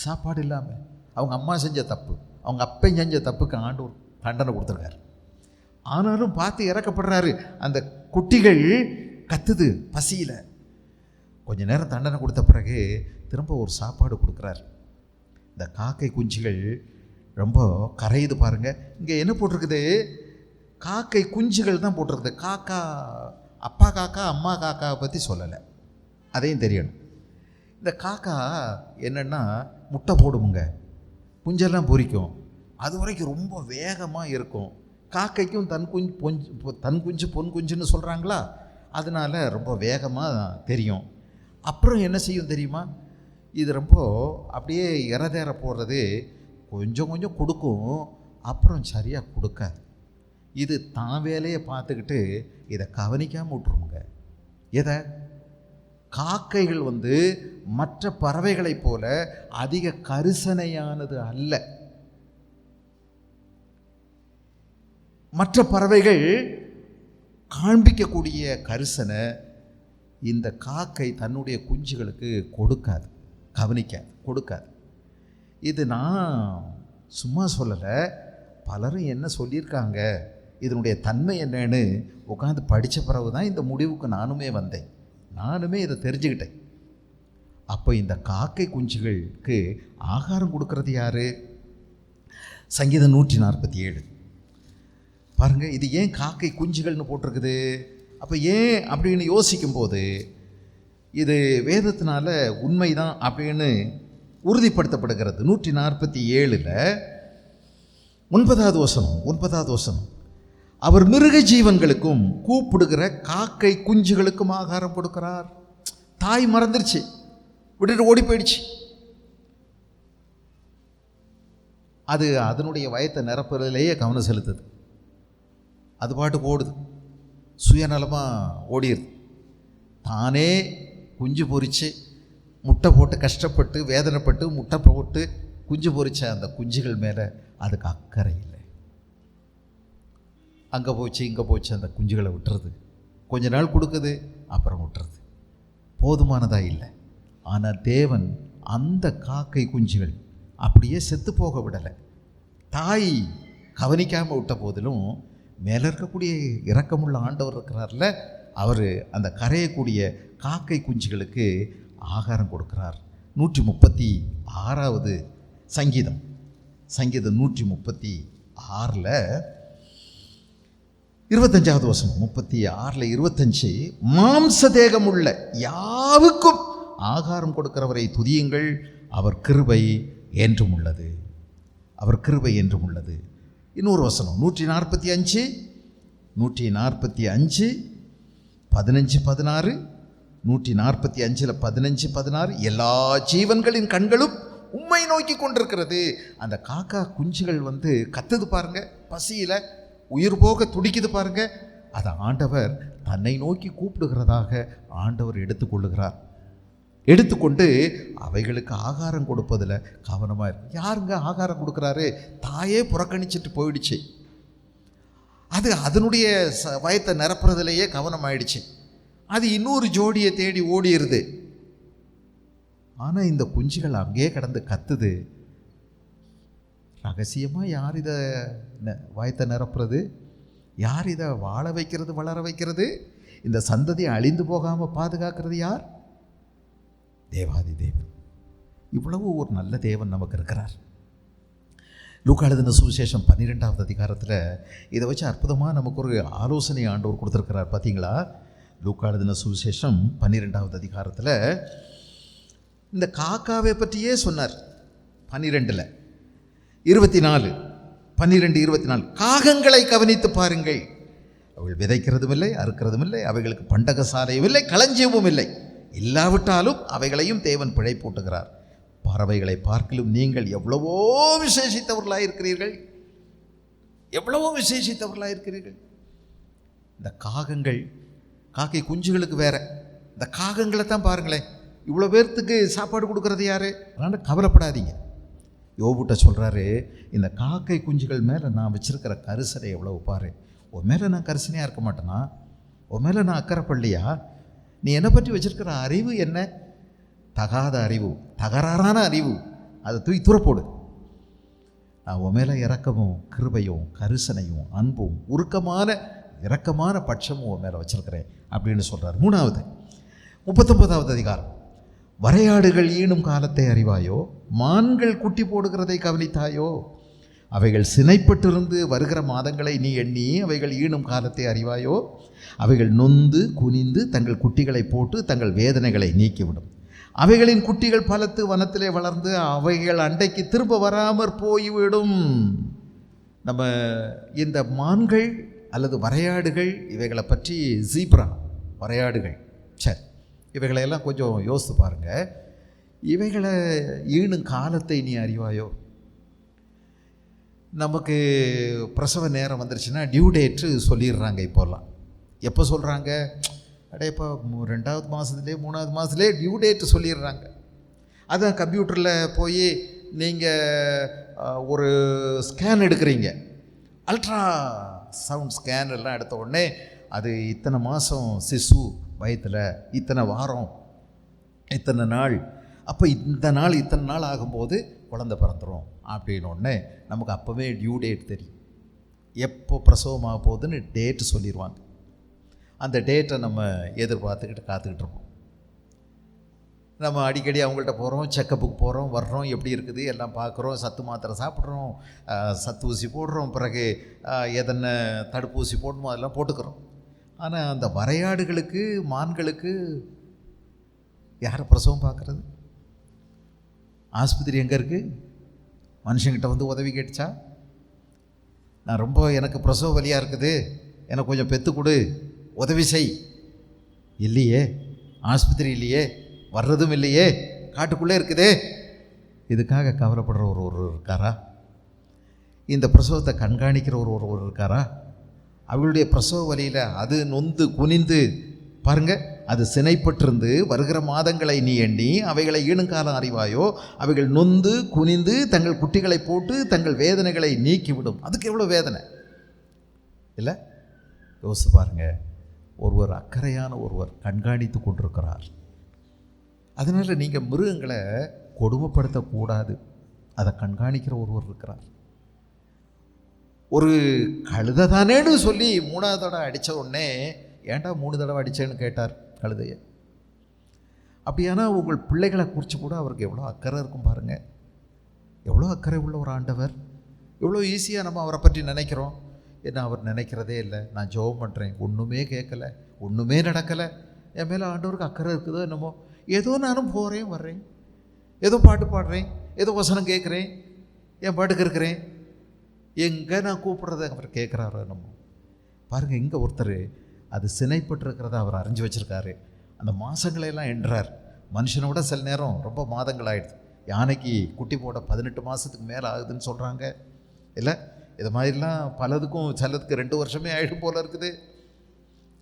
சாப்பாடு இல்லாமல் அவங்க அம்மா செஞ்ச தப்பு, அவங்க அப்பன் செஞ்ச தப்புக்கு ஆண்டவர் தண்டனை கொடுத்துருக்காரு. ஆனாலும் பார்த்து இறக்கப்படுறாரு. அந்த குட்டிகள் கத்துது பசியில். கொஞ்ச நேரம் தண்டனை கொடுத்த பிறகு திரும்ப ஒரு சாப்பாடு கொடுக்குறாரு. இந்த காக்கை குஞ்சுகள் ரொம்ப கரையுது பாருங்க. இங்கே என்ன போட்டிருக்குது? காக்கை குஞ்சுகள் தான் போட்டிருக்குது. காக்கா, அப்பா காக்கா அம்மா காக்காவை பற்றி சொல்லலை, அதையும் தெரியணும். இந்த காக்கா என்னென்னா முட்டை போடுமுங்க, குஞ்செல்லாம் பொரிக்கும். அது வரைக்கும் ரொம்ப வேகமாக இருக்கும். காக்கைக்கும் தன் குஞ்சு பொன் குஞ்சுன்னு சொல்கிறாங்களா, அதனால் ரொம்ப வேகமாக தெரியும். அப்புறம் என்ன செய்யும் தெரியுமா, இது ரொம்ப அப்படியே இறதேற போடுறது, கொஞ்சம் கொஞ்சம் கொடுக்கும், அப்புறம் சரியாக கொடுக்காது. இது தான் வேலையை பார்த்துக்கிட்டு இதை கவனிக்காமல் விட்டுருங்க. எதை? காக்கைகள் மற்ற பறவைகளைப் போல அதிக கரிசனையானது அல்ல. மற்ற பறவைகள் காண்பிக்கக்கூடிய கரிசனை இந்த காக்கை தன்னுடைய குஞ்சுகளுக்கு கொடுக்காது, கவனிக்காது, கொடுக்காது. இது நான் சும்மா சொல்லலை, பலரும் என்ன சொல்லியிருக்காங்க, இதனுடைய தன்மை என்னன்னு உட்காந்து படித்த பிறகு தான் இந்த முடிவுக்கு நானுமே வந்தேன். நானுமே இதை தெரிஞ்சுக்கிட்டேன். அப்போ இந்த காக்கை குஞ்சுகளுக்கு ஆகாரம் கொடுக்கறது யாரு? சங்கீதம் 147 பாருங்கள். இது ஏன் காக்கை குஞ்சுகள்னு போட்டிருக்குது? அப்போ ஏன் அப்படின்னு யோசிக்கும்போது இது வேதத்தினால உண்மைதான் அப்படின்னு உறுதிப்படுத்தப்படுகிறது. 147 9வது வசனம், அவர் மிருக ஜீவன்களுக்கும் கூப்பிடுகிற காக்கை குஞ்சுகளுக்கும் ஆகாரம் கொடுக்கிறார். தாய் மறந்துருச்சு, விட்டுட்டு ஓடி போயிடுச்சு. அது அதனுடைய வயத்தை நிரப்புறதுலேயே கவனம் செலுத்துது. அது பாட்டுக்கு ஓடுது, சுயநலமாக ஓடிடுது. தானே குஞ்சு பொறிச்சு முட்டை போட்டு கஷ்டப்பட்டு வேதனைப்பட்டு முட்டை போட்டு குஞ்சு பொறிச்ச அந்த குஞ்சுகள் மேலே அதுக்கு அக்கறை இல்லை. அங்கே போச்சு இங்கே போச்சு அந்த குஞ்சுகளை விட்டுறது. கொஞ்ச நாள் கொடுக்குது, அப்புறம் விட்டுறது. போதுமானதாக இல்லை. ஆனால் தேவன் அந்த காக்கை குஞ்சுகள் அப்படியே செத்து போக விடலை. தாய் கவனிக்காமல் விட்ட போதிலும் மேலே இருக்கக்கூடிய இரக்கமுள்ள ஆண்டவர் இருக்கிறார்ல, அவர் அந்த கரையக்கூடிய காக்கை குஞ்சுகளுக்கு ஆகாரம் கொடுக்கிறார். 136வது சங்கீதம் 136 25வது வசனம், 36:25, மாம்ச தேகம் உள்ள யாவுக்கும் ஆகாரம் கொடுக்கிறவரை துதியுங்கள், அவர் கிருபை என்றும் உள்ளது, அவர் கிருபை என்றும் உள்ளது. இன்னொரு வசனம் 145 15 16 145 15 16, எல்லா ஜீவன்களின் கண்களும் உம்மை நோக்கி கொண்டிருக்கிறது. அந்த காக்கா குஞ்சுகள் கத்துது பாருங்க, பசியில் உயிர் போக துடிக்குது பாருங்க. அதை ஆண்டவர் தன்னை நோக்கி கூப்பிடுகிறதாக ஆண்டவர் எடுத்துக்கொள்ளுகிறார். எடுத்துக்கொண்டு அவைகளுக்கு ஆகாரம் கொடுப்பதில் கவனமாக இருக்கு. யாருங்க ஆகாரம் கொடுக்குறாரு? தாயே புறக்கணிச்சிட்டு போயிடுச்சு. அது அதனுடைய வயத்தை நிரப்புறதுலையே கவனமாயிடுச்சு. அது இன்னொரு ஜோடியை தேடி ஓடிடுது. ஆனால் இந்த குஞ்சுகள் அங்கேயே கடந்து கத்துது. ரகசியமாக யார் இதை வயத்தை நிரப்புறது? யார் இதை வாழ வைக்கிறது, வளர வைக்கிறது? இந்த சந்ததியை அழிந்து போகாமல் பாதுகாக்கிறது யார்? தேவாதி தேவன். இவ்வளவு ஒரு நல்ல தேவன் நமக்கு இருக்கிறார். லூக்கா எழுதின சுவிசேஷம் 12வது அதிகாரத்தில் இதை வச்சு அற்புதமாக நமக்கு ஒரு ஆலோசனை ஆண்டவர் கொடுத்துருக்கிறார். பார்த்தீங்களா? லூக்கா எழுதின சுவிசேஷம் 12வது அதிகாரத்தில் இந்த காக்காவை பற்றியே சொன்னார். 12 24 காகங்களை கவனித்து பாருங்கள், அவள் விதைக்கிறதும் இல்லை, அறுக்கிறதும் இல்லை, அவைகளுக்கு பண்டகசாலையும் இல்லை, களஞ்சியமும் இல்லை, இல்லாவிட்டாலும் அவைகளையும் தேவன் பிழைப்பூட்டுகிறார். பறவைகளை பார்க்கலும் நீங்கள் எவ்வளவோ விசேஷித்தவர்களாயிருக்கிறீர்கள், எவ்வளவோ விசேஷித்தவர்களாயிருக்கிறீர்கள். இந்த காகங்கள், காக்கை குஞ்சுகளுக்கு வேற, இந்த காகங்களை தான் பாருங்களேன். இவ்வளோ பேர்த்துக்கு சாப்பாடு கொடுக்கறது யாரு? அதனால் கவலைப்படாதீங்க. யோபுட்ட சொல்கிறாரு, இந்த காக்கை குஞ்சுகள் மேலே நான் வச்சுருக்கிற கரிசனை எவ்வளவு பாரு. உன் மேலே நான் கரிசனையாக இருக்க மாட்டேனா? உன் மேலே நான் அக்கறைப்படலையா? நீ என்னை பற்றி வச்சுருக்கிற அறிவு என்ன? தகாத அறிவு, தகராறான அறிவு. அதை தூக்கி தூரப்போடு. நான் உன் மேலே இரக்கமும் கிருபையும் கரிசனையும் அன்பும் உருக்கமான இரக்கமான பட்சமும் உன் மேலே வச்சுருக்கிறேன் அப்படின்னு சொல்கிறார். 39வது அதிகாரம், வரையாடுகள் ஈனும் காலத்தை அறிவாயோ? மான்கள் குட்டி போடுகிறதை கவனித்தாயோ? அவைகள் சினைப்பட்டிருந்து வருகிற மாதங்களை நீ எண்ணி அவைகள் ஈனும் காலத்தை அறிவாயோ? அவைகள் நொந்து குனிந்து தங்கள் குட்டிகளை போட்டு தங்கள் வேதனைகளை நீக்கிவிடும். அவைகளின் குட்டிகள் பலத்து வனத்திலே வளர்ந்து அவைகள் அண்டைக்கு திரும்ப வராமற் போய்விடும். நம்ம இந்த மான்கள் அல்லது வரையாடுகள் இவைகளை பற்றி ஜீப்ரா வரையாடுகள், சரி, இவைகளையெல்லாம் கொஞ்சம் யோசித்து பாருங்கள். இவைகளை ஈணும் காலத்தை நீ அறிவாயோ? நமக்கு பிரசவ நேரம் வந்துருச்சுன்னா டியூ டேட்டு சொல்லிடுறாங்க. இப்போல்லாம் எப்போ சொல்கிறாங்க? அடே இப்போ 2வது மாதத்துலேயே 3வது மாதத்துலேயே டியூ டேட்டு சொல்லிடுறாங்க. அதான் கம்ப்யூட்டரில் போய் நீங்கள் ஒரு ஸ்கேன் எடுக்கிறீங்க, அல்ட்ரா சவுண்ட் ஸ்கேன் எல்லாம் எடுத்த உடனே அது இத்தனை மாதம் சிசு வயத்தில், இத்தனை வாரம், இத்தனை நாள், அப்போ இந்த நாள் இத்தனை நாள் ஆகும்போது குழந்தை பிறந்துடும் அப்படின்னு உடனே நமக்கு அப்போவே டியூ டேட் தெரியும். எப்போ பிரசவமாக போகுதுன்னு டேட்டு சொல்லிடுவாங்க. அந்த டேட்டை நம்ம எதிர்பார்த்துக்கிட்டு காத்துக்கிட்டு இருப்போம். நம்ம அடிக்கடி அவங்கள்ட்ட போகிறோம், செக்கப்புக்கு போகிறோம், வர்றோம், எப்படி இருக்குது எல்லாம் பார்க்குறோம், சத்து மாத்திரை சாப்பிட்றோம், சத்து ஊசி போடுறோம், பிறகு எதன தடுப்பூசி போடணுமோ அதெல்லாம் போட்டுக்கிறோம். ஆனால் அந்த வரையாடுகளுக்கு, மான்களுக்கு யாரை பிரசவம் பார்க்குறது? ஆஸ்பத்திரி எங்கே இருக்குது? மனுஷங்கிட்ட வந்து உதவி கேட்டுச்சா? நான் ரொம்ப எனக்கு பிரசவ வலியாக இருக்குது, எனக்கு கொஞ்சம் பெற்று கொடு, உதவி செய். இல்லையே, ஆஸ்பத்திரி இல்லையே, வர்றதும் இல்லையே, காட்டுக்குள்ளே இருக்குதே. இதுக்காக கவலைப்படுற ஒரு இருக்காரா? இந்த பிரசவத்தை கண்காணிக்கிற ஒரு இருக்காரா? அவளுடைய பிரசவ வலியில் அது நொந்து குனிந்து பாருங்கள், அது சினைப்பட்டிருந்து வருகிற மாதங்களை நீ எண்ணி அவைகளை ஈணுங்காலம் அறிவாயோ? அவைகள் நொந்து குனிந்து தங்கள் குட்டிகளை போட்டு தங்கள் வேதனைகளை நீக்கிவிடும். அதுக்கு எவ்வளோ வேதனை இல்லை? யோசிச்சு பாருங்கள். ஒருவர் அக்கறையான ஒருவர் கண்காணித்து கொண்டிருக்கிறார். அதனால் நீங்கள் மிருகங்களை கொடுமைப்படுத்தக்கூடாது, அதை கண்காணிக்கிற ஒருவர் இருக்கிறார். ஒரு கழுதை தானேன்னு சொல்லி 3வது தடவை அடித்த உடனே ஏன்டா 3 தடவை அடித்தேன்னு கேட்டார் கழுதையை. அப்படியானா உங்கள் பிள்ளைகளை குறித்து கூட அவருக்கு எவ்வளோ அக்கறை இருக்கும் பாருங்கள். எவ்வளோ அக்கறை உள்ள ஒரு ஆண்டவர். எவ்வளோ ஈஸியாக நம்ம அவரை பற்றி நினைக்கிறோம். ஏன்னா அவர் நினைக்கிறதே இல்லை. நான் ஜெபம் பண்ணுறேன், ஒன்றுமே கேட்கலை, ஒன்றுமே நடக்கலை, என் மேலே ஆண்டவருக்கு அக்கறை இருக்குதோ என்னமோ. ஏதோ நானும் போகிறேன் வர்றேன், ஏதோ பாட்டு பாடுறேன், ஏதோ வசனம் கேட்குறேன், என் பாட்டுக்கு இருக்கிறேன், எங்கே நான் கூப்பிட்றத அவர் கேட்குறாரோ என்னமோ. பாருங்கள், இங்கே ஒருத்தர் அது சினைப்பட்டிருக்கிறத அவர் அறிஞ்சு வச்சுருக்காரு. அந்த மாதங்களையெல்லாம் எண்ணுறார். மனுஷனை விட சில நேரம் ரொம்ப மாதங்கள் ஆகிடுது. யானைக்கு குட்டி போட 18 மாதத்துக்கு மேலே ஆகுதுன்னு சொல்கிறாங்க இல்லை? இது மாதிரிலாம் பலதுக்கும் சிலதுக்கு 2 வருஷமே ஆகிடும் போல் இருக்குது.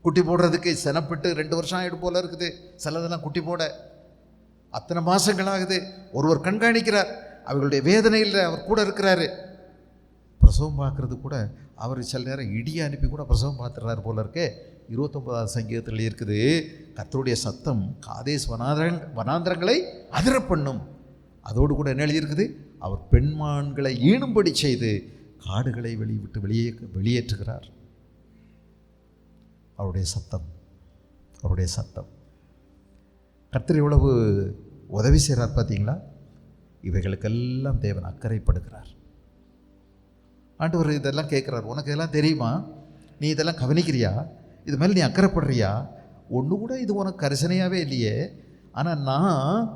குட்டி போடுறதுக்கு செனப்பிட்டு 2 வருஷம் ஆகிடும் போல் இருக்குது. சிலதெல்லாம் குட்டி போட அத்தனை மாதங்கள் ஆகுது. ஒருவர் கண்காணிக்கிறார், அவர்களுடைய வேதனையில் அவர் கூட இருக்கிறாரு. பிரசவம் பார்க்குறது கூட அவர் சில நேரம் இடியை அனுப்பி கூட பிரசவம் பார்த்துடுறாரு போல இருக்கே. 29வது சங்கீதத்தில் இருக்குது, கர்த்தருடைய சத்தம் காதேஸ் வனாந்திரங்களை அதிர பண்ணும். அதோடு கூட என்ன எழுதியிருக்குது? அவர் பெண்மான்களை ஈணும்படி செய்து காடுகளை வெளியேற்றுகிறார். அவருடைய சத்தம், அவருடைய சத்தம். கர்த்தர் எவ்வளவு உதவி செய்கிறார் பார்த்தீங்களா? இவைகளுக்கெல்லாம் தேவன் அக்கறைப்படுகிறார். ஆண்டவர் இதெல்லாம் கேட்குறார். உனக்கு இதெல்லாம் தெரியுமா? நீ இதெல்லாம் கவனிக்கிறியா? இது மேலே நீ அக்கறைப்படுறியா? ஒன்று கூட இது உனக்கு கரிசனையாகவே இல்லையே. ஆனால் நான்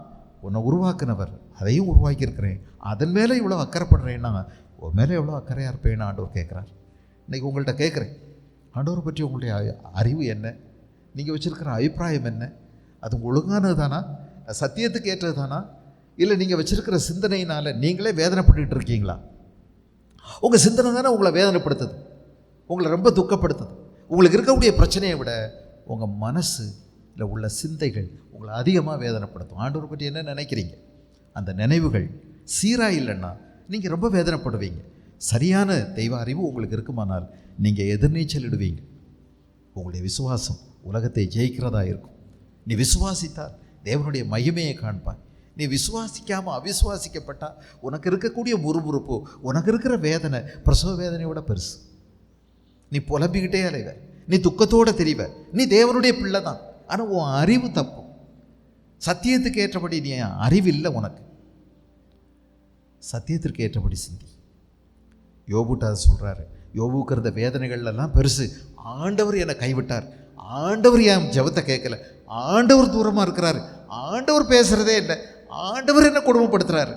உன்னை உருவாக்குனவர், அதையும் உருவாக்கியிருக்கிறேன், அதன் மேலே இவ்வளோ அக்கறைப்படுறேன்னா உன் மேலே எவ்வளோ அக்கறையாக இருப்பேன்னு ஆண்டவர் கேட்குறார். இன்றைக்கி உங்கள்கிட்ட கேட்குறேன், ஆண்டவரை பற்றி உங்களுடைய அறிவு என்ன? நீங்கள் வச்சுருக்கிற அபிப்பிராயம் என்ன? அது ஒழுங்கானது தானா? சத்தியத்துக்கு ஏற்றது தானா? இல்லை நீங்கள் வச்சுருக்கிற சிந்தனையினால் நீங்களே வேதனைப்பட்டுக்கிட்டு இருக்கீங்களா? உங்கள் சிந்தனை தானே உங்களை வேதனைப்படுத்துது, உங்களை ரொம்ப துக்கப்படுத்துது. உங்களுக்கு இருக்கக்கூடிய பிரச்சனையை விட உங்கள் மனசில் உள்ள சிந்தைகள் உங்களை அதிகமாக வேதனைப்படுத்தும். ஆண்டவரை பற்றி என்ன நினைக்கிறீங்க? அந்த நினைவுகள் சீராக இல்லைன்னா நீங்கள் ரொம்ப வேதனைப்படுவீங்க. சரியான தெய்வ அறிவு உங்களுக்கு இருக்குமானால் நீங்கள் எதிர்நீச்சல் இடுவீங்க. உங்களுடைய விசுவாசம் உலகத்தை ஜெயிக்கிறதா இருக்கும். நீ விசுவாசித்தால் தேவனுடைய மகிமையை காண்பாய். நீ விசுவாசிக்காமல் அவிசுவாசிக்கப்பட்டால் உனக்கு இருக்கக்கூடிய முறுமுறுப்பு, உனக்கு இருக்கிற வேதனை பிரசவ வேதனையோட பெருசு. நீ புலம்பிக்கிட்டே அலைவ, நீ துக்கத்தோடு தெரிவ. நீ தேவனுடைய பிள்ளை தான், ஆனால் உன் அறிவு தப்பு. சத்தியத்துக்கு ஏற்றபடி நீ அறிவு இல்லை உனக்கு. சத்தியத்திற்கு ஏற்றபடி சிந்தி. யோபுட்ட அதை சொல்கிறாரு. யோபுக்கு இருந்த வேதனைகள்லாம் பெருசு. ஆண்டவர் என்னை கைவிட்டார், ஆண்டவர் என் ஜெபத்தை கேட்கல, ஆண்டவர் தூரமாக இருக்கிறாரு, ஆண்டவர் பேசுகிறதே இல்லை, ஆண்டவர் என்ன கொடுமைப்படுத்துகிறாரு.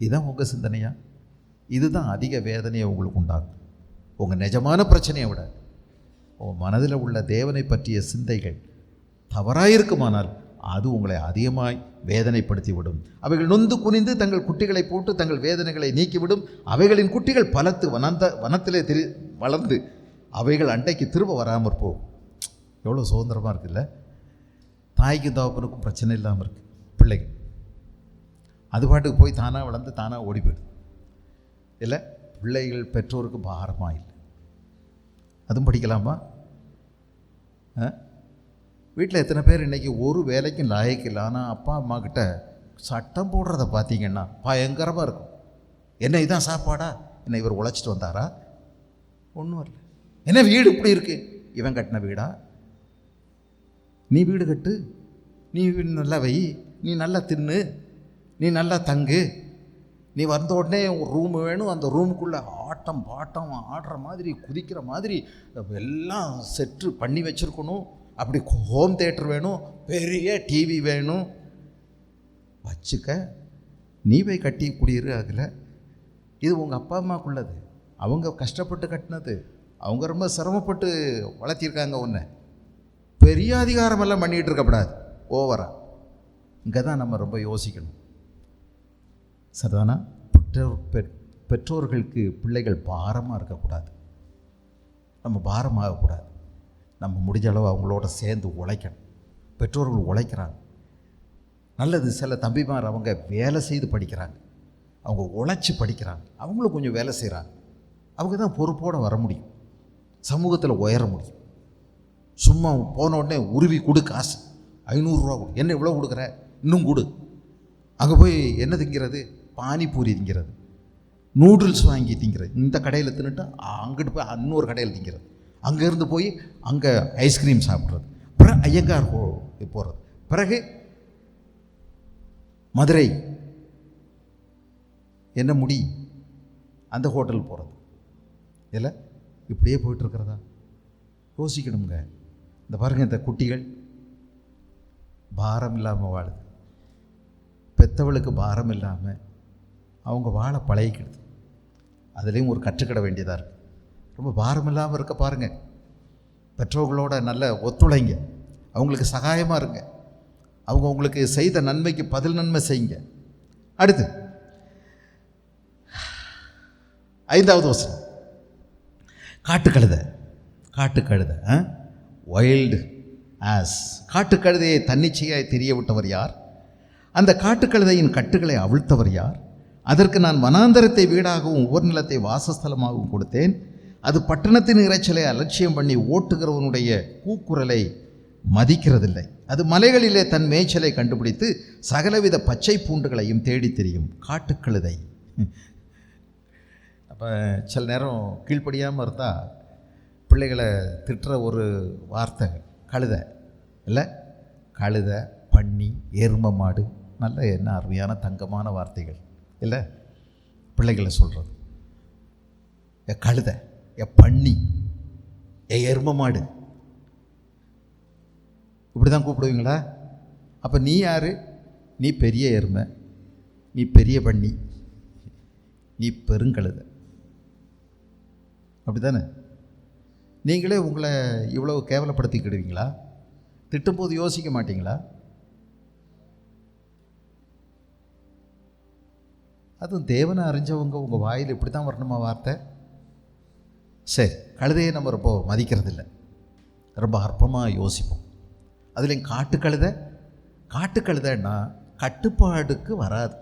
இதுதான் உங்கள் சிந்தனையா? இதுதான் அதிக வேதனையை உங்களுக்கு உண்டாகும். உங்கள் நிஜமான பிரச்சனையை விட உங்கள் மனதில் உள்ள தேவனை பற்றிய சிந்தைகள் தவறாயிருக்குமானால் அது உங்களை அதிகமாய் வேதனைப்படுத்தி விடும். அவைகள் நொந்து குனிந்து தங்கள் குட்டிகளை போட்டு தங்கள் வேதனைகளை நீக்கிவிடும். அவைகளின் குட்டிகள் பலத்து வனத்திலே வளர்ந்து அவைகள் அண்டைக்கு திரும்ப வராமற் போகும். எவ்வளோ சுதந்திரமாக இருக்குல்ல. தாய்க்கும் தகப்பனுக்கும் பிரச்சனை இல்லாமல் இருக்குது. பிள்ளைகள் அது பாட்டுக்கு போய் தானாக வளர்ந்து தானாக ஓடி போயிடும். இல்லை, பிள்ளைகள் பெற்றோருக்கு பாரமாக இல்லை. அதுவும் படிக்கலாமா? வீட்டில் எத்தனை பேர் இன்றைக்கி ஒரு வேலைக்கும் லாயக்கு இல்லை. ஆனால் அப்பா அம்மா கிட்ட சட்டம் போடுறத பார்த்தீங்கன்னா பயங்கரமாக இருக்கும். என்ன இதான் சாப்பாடா? என்ன இவர் உழைச்சிட்டு வந்தாரா? ஒன்றும் இல்லை. என்ன வீடு இப்படி இருக்குது? இவன் கட்டின வீடா? நீ வீடு கட்டு, நீ வீடு நல்லா வை, நீ நல்லா தின்னு, நீ நல்லா தங்கு, நீ வந்த உடனே ஒரு ரூம் வேணும், அந்த ரூமுக்குள்ளே ஆட்டம் பாட்டம் ஆடுற மாதிரி குதிக்கிற மாதிரி எல்லாம் செட்டு பண்ணி வச்சுருக்கணும். அப்படி ஹோம் தேட்டர் வேணும், பெரிய டிவி வேணும். வச்சுக்க, நீ போய் கட்டி குடியிரு. அதில் இது உங்கள் அப்பா அம்மாக்குள்ளது, அவங்க கஷ்டப்பட்டு கட்டினது, அவங்க ரொம்ப சிரமப்பட்டு வளர்த்திருக்காங்க. ஒன்று பெரிய அதிகாரமெல்லாம் பண்ணிகிட்டு இருக்கக்கூடாது ஓவராக. இங்கே தான் நம்ம ரொம்ப யோசிக்கணும். சரிதானா? பெற்றோர்களுக்கு பிள்ளைகள் பாரமாக இருக்கக்கூடாது. நம்ம பாரமாகக்கூடாது. நம்ம முடிஞ்ச அளவு அவங்களோட சேர்ந்து உழைக்கணும். பெற்றோர்கள் உழைக்கிறாங்க, நல்லது. சில தம்பிமார் அவங்க வேலை செய்து படிக்கிறாங்க, அவங்க உழைச்சி படிக்கிறாங்க, அவங்களும் கொஞ்சம் வேலை செய்கிறாங்க. அவங்க தான் பொறுப்போடு வர முடியும், சமூகத்தில் உயர முடியும். சும்மா போன உடனே உருவி கொடு காசு, 500 ரூபா கொடு, என்ன இவ்வளோ கொடுக்குற, இன்னும் கொடு. அங்கே போய் என்ன திங்கிறது? பானிபூரி திங்கிறது, நூடுல்ஸ் வாங்கி திங்கிறது. இந்த கடையில் தின்னுட்டு அங்கிட்டு போய் இன்னொரு கடையில் திங்கிறது, அங்கேருந்து போய் அங்கே ஐஸ்கிரீம் சாப்பிட்றது, பிறகு ஐயங்கார் போகிறது, பிறகு மதுரை என்ன முடி அந்த ஹோட்டல் போகிறது. இல்லை, இப்படியே போயிட்டுருக்கிறதா? யோசிக்கணுங்க. இந்த பாருங்கள், இந்த குட்டிகள் பாரம் இல்லாமல் வாழுது. பெற்றவளுக்கு பாரம் இல்லாமல் அவங்க வாழ பழகிக்கிடுது. அதுலேயும் ஒரு கற்றுக்கிட வேண்டியதாக இருக்குது. ரொம்ப பாரம் இல்லாமல் இருக்க பாருங்கள். பெற்றோர்களோட நல்ல ஒத்துழைங்க, அவங்களுக்கு சகாயமாக இருங்க, அவங்க உங்களுக்கு செய்த நன்மைக்கு பதில் நன்மை செய்யுங்க. அடுத்து 5வது வசனம், காட்டுக்கழுதை. காட்டுக்கழுதை, வைல்டு ஆஸ். காட்டுக்கழுதையை தன்னிச்சையாய் தெரிய விட்டவர் யார்? அந்த காட்டுக்கழுதையின் கட்டுகளை அவிழ்த்தவர் யார்? அதற்கு நான் வனாந்தரத்தை வீடாகவும் உபர்நிலத்தை வாசஸ்தலமாகவும் கொடுத்தேன். அது பட்டணத்தின் இறைச்சலை அலட்சியம் பண்ணி ஓட்டுகிறவனுடைய கூக்குரலை மதிக்கிறதில்லை. அது மலைகளிலே தன் மேய்ச்சலை கண்டுபிடித்து சகலவித பச்சை பூண்டுகளையும் தேடி தெரியும். காட்டுக்கழுதை. அப்போ சில நேரம் கீழ்ப்படியாமல் இருந்தால் பிள்ளைகளை திட்டுற ஒரு வார்த்தை கழுதை. இல்லை, கழுதை, பன்னி, எருமை மாடு, நல்ல என்ன அருமையான தங்கமான வார்த்தைகள் இல்லை பிள்ளைகளை சொல்கிறது. கழுதை, பன்னி, எருமை மாடு, இப்படி தான் கூப்பிடுவீங்களா? அப்போ நீ யார்? நீ பெரிய எருமை, நீ பெரிய பன்னி, நீ பெருங்கழுதை. அப்படி தானே? நீங்களே உங்களை இவ்வளவு கேவலப்படுத்திக்கிடுவீங்களா? திட்டும்போது யோசிக்க மாட்டீங்களா? அதுவும் தேவனை அறிஞ்சவங்க உங்கள் வாயில் இப்படி தான் வரணுமா வார்த்தை? சரி, கழுதையை நம்ம ரொம்ப மதிக்கிறதில்ல, ரொம்ப அற்பமாக யோசிப்போம். அதுலேயும் காட்டுக்கழுதை. காட்டுக்கழுதைன்னா கட்டுப்பாடுக்கு வராது.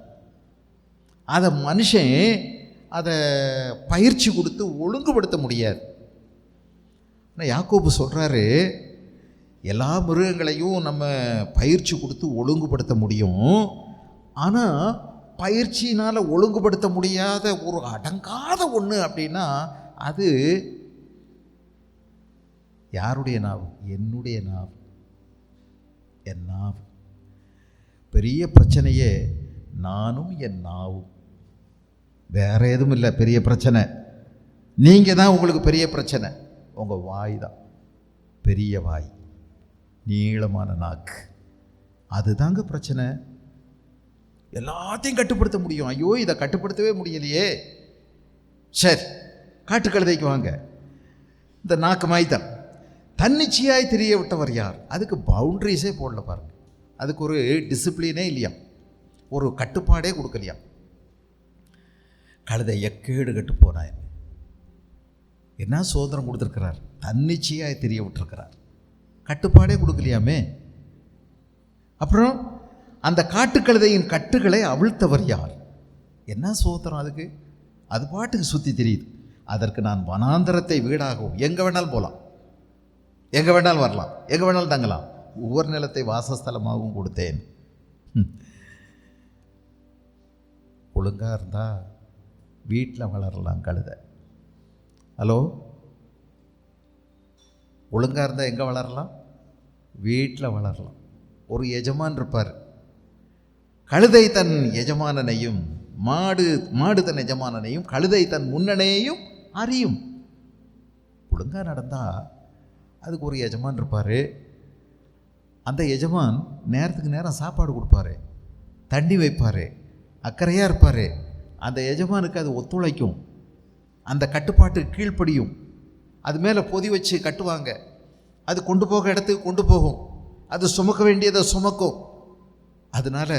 அதை மனுஷன் அதை பயிற்சி கொடுத்து ஒழுங்குபடுத்த முடியாது. ஆனால் யாக்கோபு சொல்கிறாரு, எல்லா மிருகங்களையும் நம்ம பயிற்சி கொடுத்து ஒழுங்குபடுத்த முடியும். ஆனால் பயிற்சினால் ஒழுங்குபடுத்த முடியாத ஒரு அடங்காத ஒன்று அப்படின்னா அது யாருடைய நாவு? என்னுடைய நாவு. என் நாவு. பெரிய பிரச்சனையே நானும் என் நாவும். வேற எதுவும் இல்லை பெரிய பிரச்சனை. நீங்கள் தான் உங்களுக்கு பெரிய பிரச்சனை. உங்கள் வாய் தான் பெரிய வாய், நீளமான நாக்கு, அதுதாங்க பிரச்சனை. எல்லாத்தையும் கட்டுப்படுத்த முடியும். ஐயோ, இதை கட்டுப்படுத்தவே முடியலையே, சரி, காட்டுக்கழுதைக்கு வாங்க. இந்த நாக்கு மாய்தான் தன்னிச்சையாய் தெரிய விட்டவர் யார்? அதுக்கு பவுண்ட்ரிஸே போடல பாருங்க. அதுக்கு ஒரு டிசிப்ளினே இல்லையா, ஒரு கட்டுப்பாடே கொடுக்கலையா. கழுதை எக்கேடு கட்டு போனாய். என்ன சுதந்திரம் கொடுத்துருக்கிறார்? தன்னிச்சையாய் தெரிய விட்டுருக்கிறார், கட்டுப்பாடே கொடுக்கலையாமே. அப்புறம் அந்த காட்டுக்கழுதையின் கட்டுகளை அவிழ்த்தவர் யார்? என்ன சுதந்திரம் அதுக்கு? அது பாட்டுக்கு சுற்றி தெரியுது. அதற்கு நான் வனாந்தரத்தை வீடாகவும், எங்கே வேணாலும் போகலாம், எங்கே வேணாலும் வரலாம், எங்கே வேணாலும் தங்கலாம், ஒவ்வொரு நிலத்தை வாசஸ்தலமாகவும் கொடுத்தேன். ஒழுங்காக இருந்தால் வீட்டில் வளரலாம் கழுதை. ஹலோ, ஒழுங்காக இருந்தால் எங்கே வளரலாம்? வீட்டில் வளரலாம். ஒரு எஜமான் இருப்பார். கழுதை தன் எஜமானனையும், மாடு தன் எஜமானனையும், கழுதை தன் முன்னனையும் அறியும். ஒழுங்காக நடந்தால் அதுக்கு ஒரு எஜமான் இருப்பார். அந்த எஜமான் நேரத்துக்கு நேரம் சாப்பாடு கொடுப்பாரு, தண்ணி வைப்பார், அக்கறையாக இருப்பார். அந்த எஜமானுக்கு அது ஒத்துழைக்கும், அந்த கட்டுப்பாட்டுக்கு கீழ்ப்படியும். அது மேலே பொதி வச்சு கட்டுவாங்க, அது கொண்டு போக இடத்துக்கு கொண்டு போகும், அது சுமக்க வேண்டியதை சுமக்கும். அதனால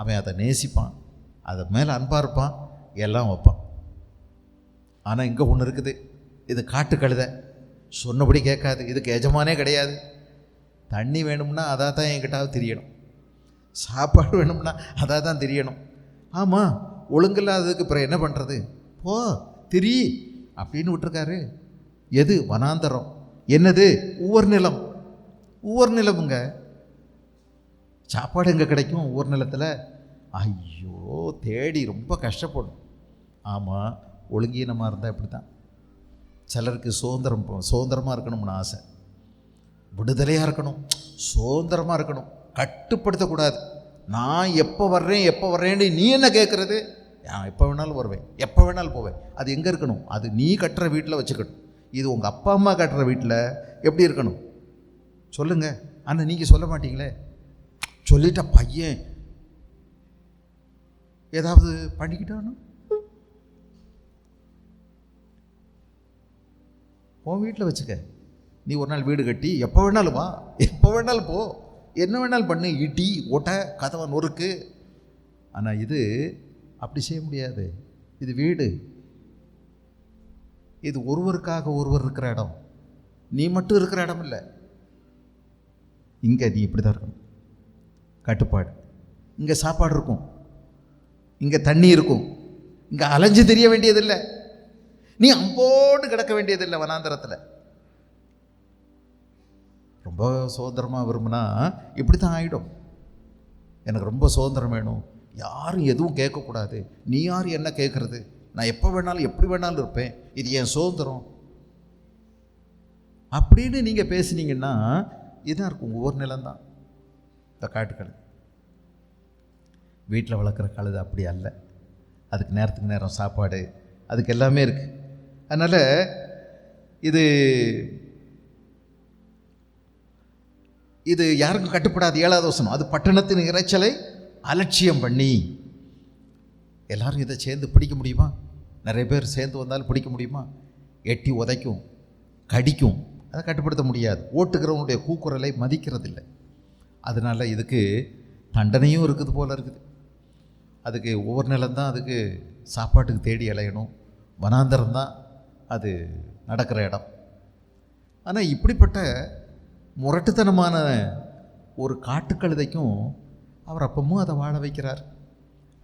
அவன் அதை நேசிப்பான், அதை மேலே அன்பாக இருப்பான், எல்லாம் வைப்பான். ஆனால் இங்கே ஒன்று இருக்குது, இது காட்டு கழுதை, சொன்னபடி கேட்காது. இதுக்கு எஜமானே கிடையாது. தண்ணி வேணும்னா அதாக தான் என்கிட்டாவது தெரியணும், சாப்பாடு வேணும்னா அதாக தான் தெரியணும். ஆமாம், ஒழுங்கில்லாததுக்கு அப்புறம் என்ன பண்ணுறது? போ திரி அப்படின்னு விட்டுருக்காரு. எது? வனாந்தரம். என்னது? ஒவ்வொரு நிலம். ஒவ்வொரு நிலமுங்க. சாப்பாடு எங்கே கிடைக்கும்? ஒவ்வொரு நிலத்தில். ஐயோ, தேடி ரொம்ப கஷ்டப்படும். ஆமாம், ஒழுங்கீனமாக இருந்தால் இப்படி தான். சிலருக்கு சுதந்திரமாக இருக்கணும்னு ஆசை, விடுதலையாக இருக்கணும், சுதந்திரமாக இருக்கணும், கட்டுப்படுத்தக்கூடாது. நான் எப்போ வர்றேன்னு நீ என்ன கேட்குறது? நான் எப்போ வேணாலும் வருவேன், எப்போ வேணாலும் போவேன். அது எங்கே இருக்கணும்? அது நீ கட்டுற வீட்டில் வச்சுக்கணும். இது உங்கள் அப்பா அம்மா கட்டுற வீட்டில் எப்படி இருக்கணும் சொல்லுங்கள். ஆனால் நீங்கள் சொல்ல மாட்டீங்களே. சொல்லிட்ட பையன் ஏதாவது பண்ணிக்கிட்டானோ, உன் வீட்டில் வச்சுக்க. நீ ஒரு நாள் வீடு கட்டி எப்போ வேணாலும் வா, எப்போ வேணாலும் போ, என்ன வேணாலும் பண்ணு, இடி ஓட்ட கதவை நொறுக்கு. ஆனால் இது அப்படி செய்ய முடியாது. இது வீடு, இது ஒருவருக்காக ஒருவர் இருக்கிற இடம், நீ மட்டும் இருக்கிற இடம் இல்லை. இங்கே நீ இப்படி தான் இருக்கணும், கட்டுப்பாடு. இங்கே சாப்பாடு இருக்கும், இங்கே தண்ணி இருக்கும், இங்கே அலைஞ்சு தெரிய வேண்டியதில்லை, நீ அம்போடு கிடக்க வேண்டியதில்லை வனாந்தரத்தில். ரொம்ப சுதந்திரமாக விரும்பினா இப்படி தான் ஆகிடும். எனக்கு ரொம்ப சுதந்திரம் வேணும், யாரும் எதுவும் கேட்கக்கூடாது, நீ யார் என்ன கேட்குறது, நான் எப்போ வேணாலும் எப்படி வேணாலும் இருப்பேன், இது என் சுதந்திரம் அப்படின்னு நீங்கள் பேசுனீங்கன்னா இதான் இருக்கும். ஒவ்வொரு நிலம்தான் இந்த காட்டுக்கழுதை. வீட்டில் வளர்க்குற கழுதை அப்படி அல்ல. அதுக்கு நேரத்துக்கு நேரம் சாப்பாடு, அதுக்கு எல்லாமே இருக்குது. அதனால் இது யாருக்கும் கட்டுப்படாது. 7வது வசனம், அது பட்டணத்தின் இறைச்சலை அலட்சியம் பண்ணி. எல்லாரும் இதை சேர்ந்து பிடிக்க முடியுமா? நிறைய பேர் சேர்ந்து வந்தாலும் பிடிக்க முடியுமா? எட்டி உதைக்கும், கடிக்கும், அதை கட்டுப்படுத்த முடியாது. ஓட்டுக்கிறவனுடைய கூக்குரலை மதிக்கிறதில்லை. அதனால் இதுக்கு தண்டனையும் இருக்குது போல இருக்குது. அதுக்கு ஒவ்வொரு நிலம்தான் அதுக்கு சாப்பாட்டுக்கு தேடி அலையணும், வனாந்தரம்தான் அது நடக்கிற இடம். ஆனால் இப்படிப்பட்ட முரட்டுத்தனமான ஒரு காட்டுக்கழுதைக்கும் அவர் அப்பமும் அதை வாழ வைக்கிறார்,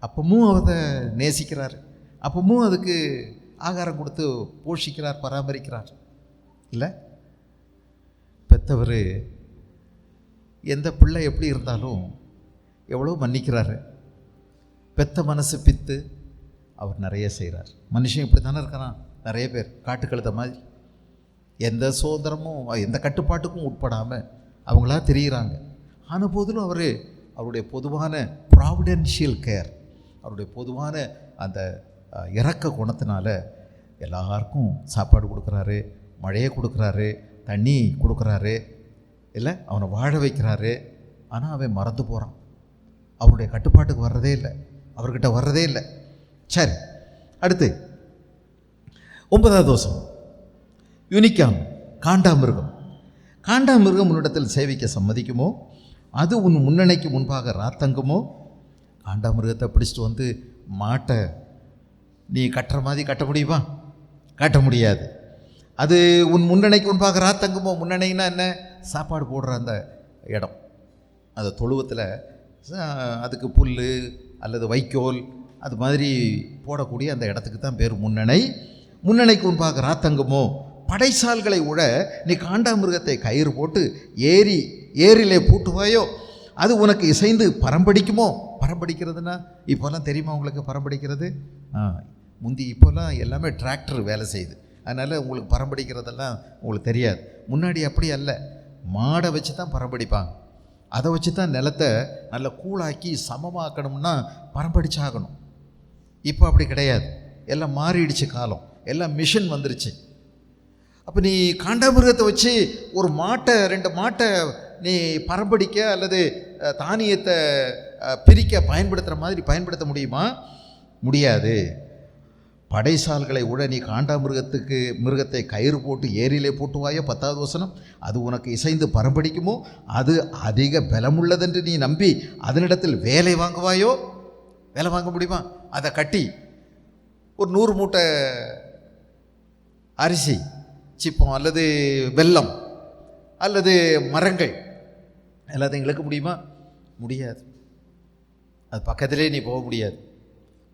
அப்பமும் அதை நேசிக்கிறார், அப்பமும் அதுக்கு ஆகாரம் கொடுத்து போஷிக்கிறார், பராமரிக்கிறார். இல்லை, பெற்றவர் எந்த பிள்ளை எப்படி இருந்தாலும் எவ்வளோ மன்னிக்கிறாரு. பெத்த மனசு பித்து அவர் நிறைய செய்கிறார். மனுஷன் இப்படி தானே இருக்கிறான். நிறைய பேர் காட்டுக்கழுத மாதிரி எந்த சுதந்திரமும் எந்த கட்டுப்பாட்டுக்கும் உட்படாமல் அவங்களா தெரிகிறாங்க. ஆன போதிலும் அவருடைய பொதுவான ப்ராவிடென்ஷியல் கேர், அவருடைய பொதுவான அந்த இறக்க குணத்தினால எல்லாருக்கும் சாப்பாடு கொடுக்குறாரு, மழையை கொடுக்குறாரு, தண்ணி கொடுக்குறாரு, இல்லை அவனை வாழ வைக்கிறாரு. ஆனால் அவன் மறந்து போகிறான், அவருடைய கட்டுப்பாட்டுக்கு வர்றதே இல்லை, அவர்கிட்ட வர்றதே இல்லை. சரி, அடுத்து 9வது வசனம், யூனிகாம், காண்டாமிருகம். காண்டாமிருகம் உன்னிடத்தில் சேவிக்க சம்மதிக்குமோ? அது உன் முன்னணைக்கு முன்பாக ராத்தங்குமோ? காண்டாமிருகத்தை பிடிச்சிட்டு வந்து மாட்டை நீ கட்டுற மாதிரி கட்ட முடியுமா? கட்ட முடியாது. அது உன் முன்னணைக்கு முன்பாக ராத்தங்குமோ? முன்னணைன்னா என்ன? சாப்பாடு போடுற அந்த இடம், அந்த தொழுவத்தில் அதுக்கு புல் அல்லது வைக்கோல் அது மாதிரி போடக்கூடிய அந்த இடத்துக்கு தான் பேர் முன்னணை. முன்னணைக்கு முன்பாக ராத்தங்குமோ? படைசால்களை உழ நீ காண்டாமிருகத்தை கயிறு போட்டு ஏரிலே பூட்டுவாயோ? அது உனக்கு இசைந்து பரம்படிக்குமோ? பரம்படிக்கிறதுனா இப்போல்லாம் தெரியுமா உங்களுக்கு? பரம்படிக்கிறது முந்தி இப்போல்லாம் எல்லாமே டிராக்டர் வேலை செய்யுது, அதனால் உங்களுக்கு பரம்படிக்கிறதெல்லாம் உங்களுக்கு தெரியாது. முன்னாடி அப்படி அல்ல, மாடை வச்சு தான் பரம்படிப்பாங்க. அதை வச்சு தான் நிலத்தை நல்லா கூழாக்கி சமமாக்கணும்னா பரம்படிச்சாகணும். இப்போ அப்படி கிடையாது, எல்லாம் மாறிடுச்சு காலம், எல்லாம் மிஷின் வந்துருச்சு. அப்போ நீ காண்டாமிருகத்தை வச்சு ஒரு மாட்டை 2 மாட்டை நீ பரம்படிக்க அல்லது தானியத்தை பிரிக்க பயன்படுத்துகிற மாதிரி பயன்படுத்த முடியுமா? முடியாது. படைசால்களை உட நீ மிருகத்தை கயிறு போட்டு ஏரியிலே போட்டுவாயோ? 10வது வசனம், அது உனக்கு இசைந்து பரம்படிக்குமோ? அது அதிக பலமுள்ளதென்று நீ நம்பி அதனிடத்தில் வேலை வாங்குவாயோ? வேலை வாங்க முடியுமா? அதை கட்டி ஒரு 100 மூட்டை அரிசி சிப்பம் அல்லது வெல்லம் அல்லது மரங்கள் எல்லாத்தையும் இழுக்க முடியுமா? முடியாது. அது பக்கத்திலே நீ போக முடியாது.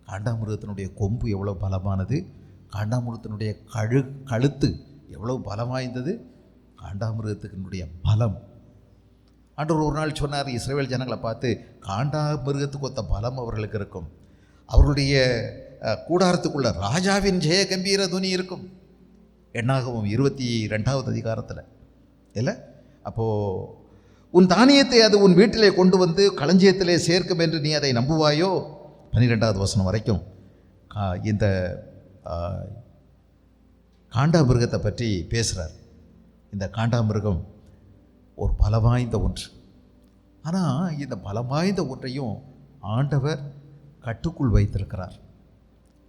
காண்டாமிருகத்தினுடைய கொம்பு எவ்வளோ பலமானது, காண்டாமிருகத்தினுடைய கழுத்து எவ்வளோ பலம் வாய்ந்தது, காண்டாமிருகத்தினுடைய பலம். ஆண்டவர் ஒரு நாள் சொன்னார் இஸ்ரவேல் ஜனங்களை பார்த்து, காண்டாமிருகத்துக்கு ஒத்த பலம் அவர்களுக்கு இருக்கும், அவர்களுடைய கூடாரத்துக்குள்ள ராஜாவின் ஜெய கம்பீர துணி இருக்கும். எண்ணாகமம் 22வது அதிகாரத்தில் இல்லை? அப்போது உன் தானியத்தை அது உன் வீட்டிலே கொண்டு வந்து களஞ்சியத்திலே சேர்க்கும் என்று நீ அதை நம்புவாயோ? 12வது வசனம் வரைக்கும் இந்த காண்டாமிருகத்தை பற்றி பேசுகிறார். இந்த காண்டாமிருகம் ஒரு பலவாய்ந்த ஒன்று. ஆனால் இந்த பலவாய்ந்த ஒன்றையும் ஆண்டவர் கட்டுக்குள் வைத்திருக்கிறார்.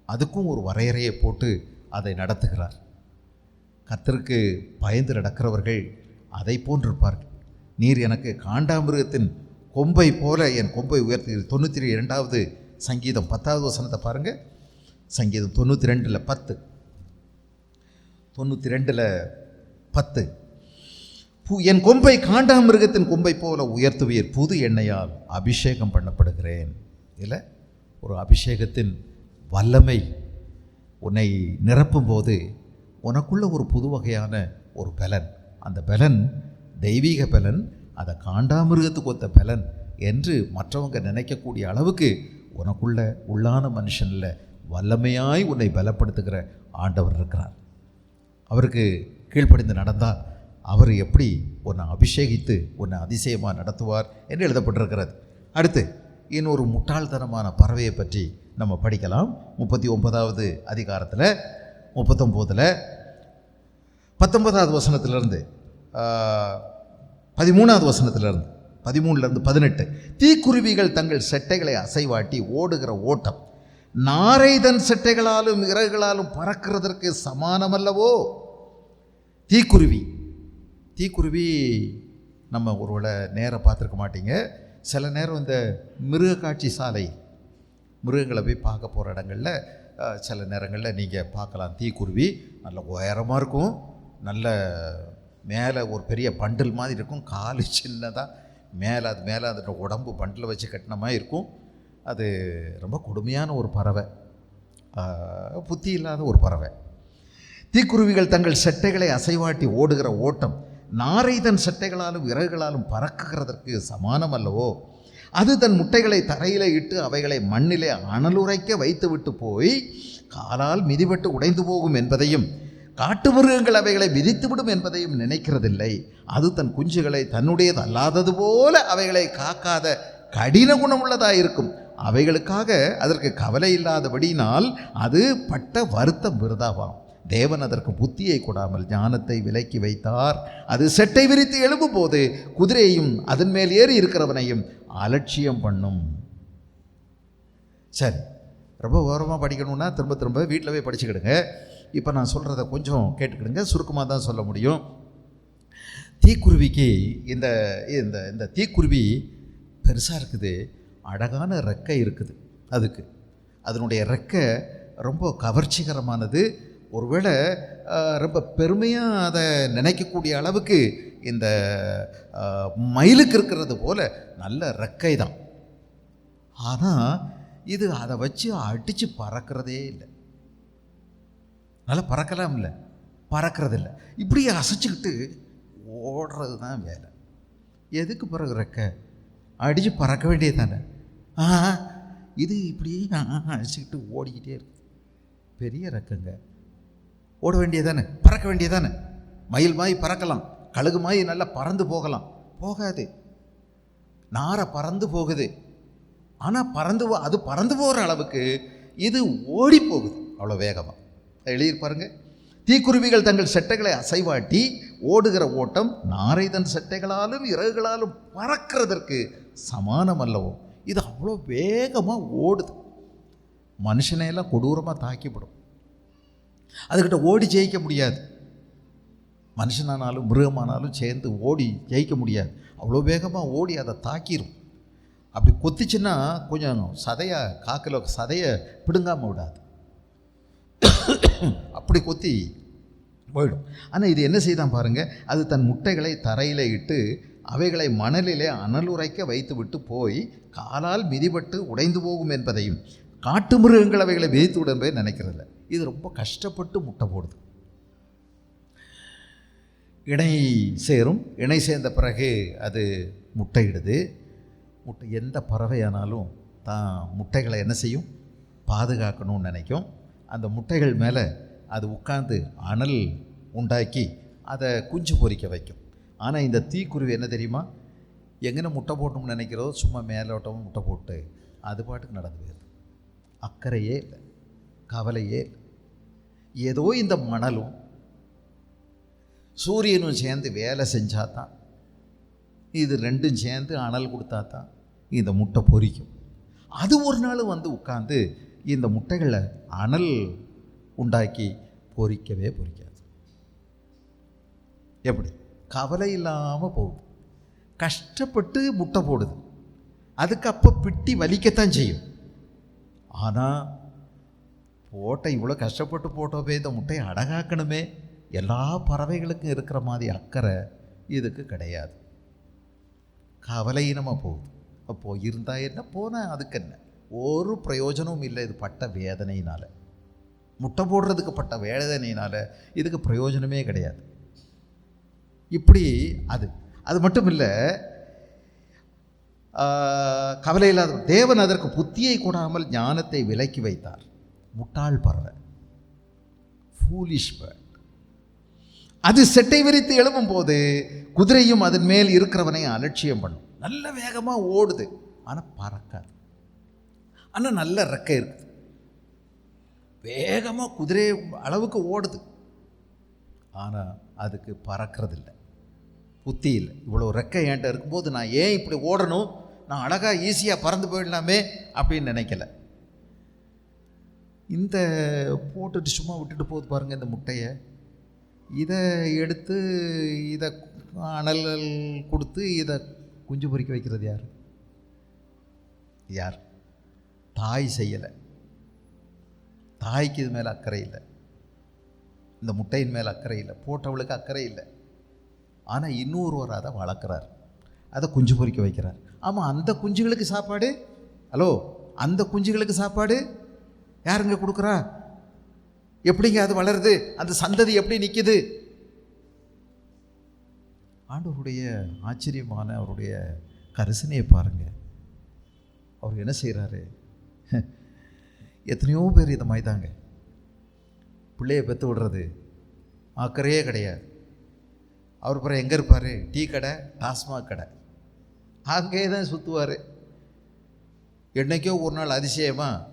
அதுக்கும் ஒரு வரையறையை போட்டு அதை நடத்துகிறார். கர்த்தருக்கு பயந்து நடக்கிறவர்கள் அதை போன்றிருப்பார்கள். நீர் எனக்கு காண்டாமிருகத்தின் கொம்பை போல என் கொம்பை உயர்த்தி. 92வது சங்கீதம் 10வது வசனத்தை பாருங்கள். சங்கீதம் 92:10. 92:10, என் கொம்பை காண்டாமிருகத்தின் கொம்பை போல உயர்த்துவீர், புது எண்ணெயால் அபிஷேகம் பண்ணப்படுகிறேன். இல்லை, ஒரு அபிஷேகத்தின் வல்லமை உன்னை நிரப்பும் போது உனக்குள்ள ஒரு புது வகையான ஒரு பலன், அந்த பலன் தெய்வீக பலன், அதை காண்டாமிருகத்துக்கு ஒத்த பலன் என்று மற்றவங்க நினைக்கக்கூடிய அளவுக்கு உனக்குள்ள உள்ளான மனுஷனில் வல்லமையாய் உன்னை பலப்படுத்துகிற ஆண்டவர் இருக்கிறார். அவருக்கு கீழ்ப்படிந்து நடந்தால் அவர் எப்படி உன்னை அபிஷேகித்து உன்னை அதிசயமாக நடத்துவார் என்று எழுதப்பட்டிருக்கிறது. அடுத்து இன்னொரு முட்டாள்தனமான பறவையை பற்றி நம்ம படிக்கலாம். 39வது அதிகாரத்தில் 39 19வது வசனத்திலிருந்து 13வது வசனத்திலிருந்து 13லேருந்து 18, தீக்குருவிகள் தங்கள் செட்டைகளை அசைவாட்டி ஓடுகிற ஓட்டம் நாரை தன் செட்டைகளாலும் இறகுகளாலும் பறக்கிறதற்கு சமானமல்லவோ? தீக்குருவி நம்ம ஒருவேளை நேரம் பார்த்துருக்க மாட்டீங்க. சில நேரம் இந்த மிருக காட்சி சாலை, மிருகங்களை போய் பார்க்க போகிற இடங்களில் சில நேரங்களில் நீங்கள் பார்க்கலாம். தீக்குருவி நல்ல உயரமாக இருக்கும், நல்ல மேலே ஒரு பெரிய பண்டில் மாதிரி இருக்கும், காலு சின்னதாக, அது மேலே அதோட உடம்பு பண்டில் வச்சு கட்டின மாதிரி இருக்கும். அது ரொம்ப கொடுமையான ஒரு பறவை, புத்தி இல்லாத ஒரு பறவை. தீக்குருவிகள் தங்கள் செட்டைகளை அசைவாட்டி ஓடுகிற ஓட்டம் நாரை தன் செட்டைகளாலும் இறகுகளாலும் பறக்குகிறதற்கு சமானம் அல்லவோ? அது தன் முட்டைகளை தரையிலே இட்டு அவைகளை மண்ணிலே அனலுரைக்க வைத்து விட்டு போய் காலால் மிதிபட்டு உடைந்து போகும் என்பதையும் காட்டு மிருகங்கள் அவைகளை மிதித்துவிடும் என்பதையும் நினைக்கிறதில்லை. அது தன் குஞ்சுகளை தன்னுடையது அல்லாதது போல அவைகளை காக்காத கடின குணமுள்ளதாக இருக்கும். அவைகளுக்காக அதற்கு கவலை இல்லாதபடியினால் அது பட்ட வருத்தம் விருதாவாம். தேவன் அதற்கு புத்தியை கொடாமல் ஞானத்தை விலக்கி வைத்தார். அது செட்டை விரித்து எழும்பும் போது குதிரையையும் அதன் மேல் ஏறி இருக்கிறவனையும் அலட்சியம் பண்ணும். சரி, ரொம்ப ஓரமாக படிக்கணும்னா திரும்ப வீட்டில் போய் படிச்சுக்கிடுங்க. இப்போ நான் சொல்கிறத கொஞ்சம் கேட்டுக்கிடுங்க, சுருக்கமாக தான் சொல்ல முடியும். தீக்குருவிக்கு இந்த இந்த இந்த தீக்குருவி பெருசாக இருக்குது, அழகான ரெக்கை இருக்குது. அதுக்கு அதனுடைய ரெக்கை ரொம்ப கவர்ச்சிகரமானது. ஒருவேளை ரொம்ப பெருமையாக அதை நினைக்கக்கூடிய அளவுக்கு இந்த மயிலுக்கு இருக்கிறது போல் நல்ல ரெக்கை தான். ஆனால் இது அதை வச்சு அடித்து பறக்கிறதே இல்லை. நல்லா பறக்கலாம் இல்லை, பறக்கிறது இல்லை. இப்படி அசைச்சிக்கிட்டு ஓடுறது தான் வேலை. எதுக்கு பிறகு ரெக்கை? அடித்து பறக்க வேண்டியது தானே. இது இப்படியே அடிச்சுக்கிட்டு ஓடிக்கிட்டே இருக்கு. பெரிய ரெக்கைங்க, ஓட வேண்டியதானே, பறக்க வேண்டியதானே. மயில் மாய் பறக்கலாம், கழுகு மாய் நல்லா பறந்து போகலாம். போகாது, நாரை பறந்து போகுது. ஆனால் அது பறந்து போகிற அளவுக்கு இது ஓடி போகுது அவ்வளோ வேகமாக. எழுதியிருப்பாருங்க, தீக்குருவிகள் தங்கள் செட்டைகளை அசைவாட்டி ஓடுகிற ஓட்டம் நாரை தன் செட்டைகளாலும் இறகுகளாலும் பறக்கிறதற்கு சமானம் அல்லவோ. இது அவ்வளோ வேகமாக ஓடுது, மனுஷனையெல்லாம் கொடூரமாக தாக்கிவிடும். அதுக்கிட்ட ஓடி ஜெயிக்க முடியாது. மனுஷனானாலும் மிருகமானாலும் சேர்ந்து ஓடி ஜெயிக்க முடியாது. அவ்வளோ வேகமாக ஓடி அதை தாக்கிடும். அப்படி கொத்திச்சுன்னா கொஞ்சம் காக்கில் சதையை பிடுங்காமல் விடாது, அப்படி கொத்தி போயிடும். ஆனால் இது என்ன செய்தான் பாருங்கள், அது தன் முட்டைகளை தரையில் இட்டு அவைகளை மணலிலே அனலுரைக்க வைத்து விட்டு போய் காலால் மிதிபட்டு உடைந்து போகும் என்பதையும் காட்டு மிருகங்கள் அவைகளை விதித்து விட என்பதை நினைக்கிறதில்ல. இது ரொம்ப கஷ்டப்பட்டு முட்டை போடுது. இணை சேரும், இணை சேர்ந்த பிறகு அது முட்டையிடுது. எந்த பறவையானாலும் தான் முட்டைகளை என்ன செய்யும், பாதுகாக்கணும்னு நினைக்கும். அந்த முட்டைகள் மேலே அது உட்கார்ந்து அனல் உண்டாக்கி அதை குஞ்சு பொரிக்க வைக்கும். ஆனால் இந்த தீக்குருவி என்ன தெரியுமா, எங்கே முட்டை போட்டோம்னு நினைக்கிறதோ சும்மா மேலோட்டமும் முட்டை போட்டு அது பாட்டுக்கு நடந்து போயிடுது. அக்கறையே இல்லை, கவலையே இல்லை. ஏதோ இந்த மணலும் சூரியனும் சேர்ந்து வேலை செஞ்சாதான், இது ரெண்டும் சேர்ந்து அனல் கொடுத்தா தான் இந்த முட்டை பொரிக்கும். அது ஒரு நாள் வந்து உட்காந்து இந்த முட்டைகளை அனல் உண்டாக்கி பொரிக்கவே பொரிக்காது. எப்படி? கவலை இல்லாமல் போகுது, கஷ்டப்பட்டு முட்டை போடுது. அதுக்கு அப்போ பிட்டி வலிக்கத்தான் செய்யும். ஆனால் இவ்வளோ கஷ்டப்பட்டு போட்டோமே, இந்த முட்டையை அடகாக்கணுமே, எல்லா பறவைகளுக்கும் இருக்கிற மாதிரி அக்கறை இதுக்கு கிடையாது. கவலையினமாக போகுது. அப்போது இருந்தால் என்ன, போனால் அதுக்கு என்ன, ஒரு பிரயோஜனமும் இல்லை. இது பட்ட வேதனையினால், முட்டை போடுறதுக்கு பட்ட வேதனையினால் இதுக்கு பிரயோஜனமே கிடையாது. இப்படி அது மட்டும் இல்லை, கவலை இல்லாத தேவன் அதற்கு புத்தியை கூடாமல் ஞானத்தை விலக்கி வைத்தார். முட்டாள் பறவை, ஃபூலிஷ் பேர்ட். அது செட்டை விரித்து எழும்பும் போது குதிரையும் அதன் மேல் இருக்கிறவனை அலட்சியம் பண்ணும். நல்ல வேகமாக ஓடுது, ஆனால் பறக்காது. ஆனால் நல்ல ரெக்கை இருக்குது, வேகமாக குதிரை அளவுக்கு ஓடுது. ஆனால் அதுக்கு பறக்கிறதில்லை, புத்தி இல்லை. இவ்வளோ ரெக்கை என்கிட்ட இருக்கும்போது நான் ஏன் இப்படி ஓடணும், நான் அழகாக ஈஸியாக பறந்து போயிடலாமே அப்படின்னு நினைக்கல. இந்த போட்டுட்டு சும்மா விட்டுட்டு போகுது பாருங்கள் இந்த முட்டையை. இதை எடுத்து இதை அனல்கள் கொடுத்து இதை குஞ்சு பொரிக்க வைக்கிறது யார்? தாய் செய்யலை. தாய்க்கு இது மேலே அக்கறை இல்லை, இந்த முட்டையின் மேலே அக்கறை இல்லை, போட்டவளுக்கு அக்கறை இல்லை. ஆனால் இன்னொருவர் அதை வளர்க்குறார், அதை குஞ்சு பொரிக்க வைக்கிறார். ஆமாம், அந்த குஞ்சுகளுக்கு சாப்பாடு, அந்த குஞ்சுகளுக்கு சாப்பாடு யாருங்க கொடுக்குறா? எப்படிங்க அது வளருது? அந்த சந்ததி எப்படி நிற்கிது? ஆண்டவருடைய ஆச்சரியமான அவருடைய கரிசனையை பாருங்கள். அவர் என்ன செய்கிறாரு? எத்தனையோ பேர் இதை மாதிரிதாங்க, பிள்ளையை பெற்று விடுறது அக்கறையே கிடையாது. அவர் பிறகு எங்கே இருப்பார்? டீ கடை, டாஸ்மாக் கடை, அங்கே தான் சுற்றுவார். என்னைக்கோ ஒரு நாள் அதிசயமாக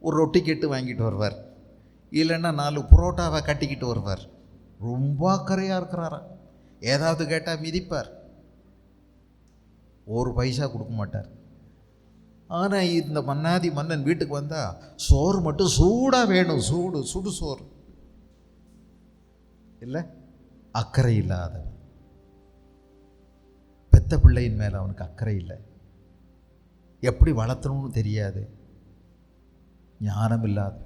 ஒரு ரொட்டி கேட்டு வாங்கிட்டு வருவார், இல்லைன்னா 4 புரோட்டாவை கட்டிக்கிட்டு வருவார். ரொம்ப அக்கறையாக இருக்கிறாரா? ஏதாவது கேட்டால் மிதிப்பார், ஒரு பைசா கொடுக்க மாட்டார். ஆனால் இந்த மன்னாதி மன்னன் வீட்டுக்கு வந்தால் சோறு மட்டும் சூடாக வேணும், சுடு சோறு. இல்லை, அக்கறை இல்லாதவன். பெத்த பிள்ளையின் மேலே அவனுக்கு அக்கறை இல்லை, எப்படி வளர்த்தணும்னு தெரியாது, ஞானம் இல்லாத.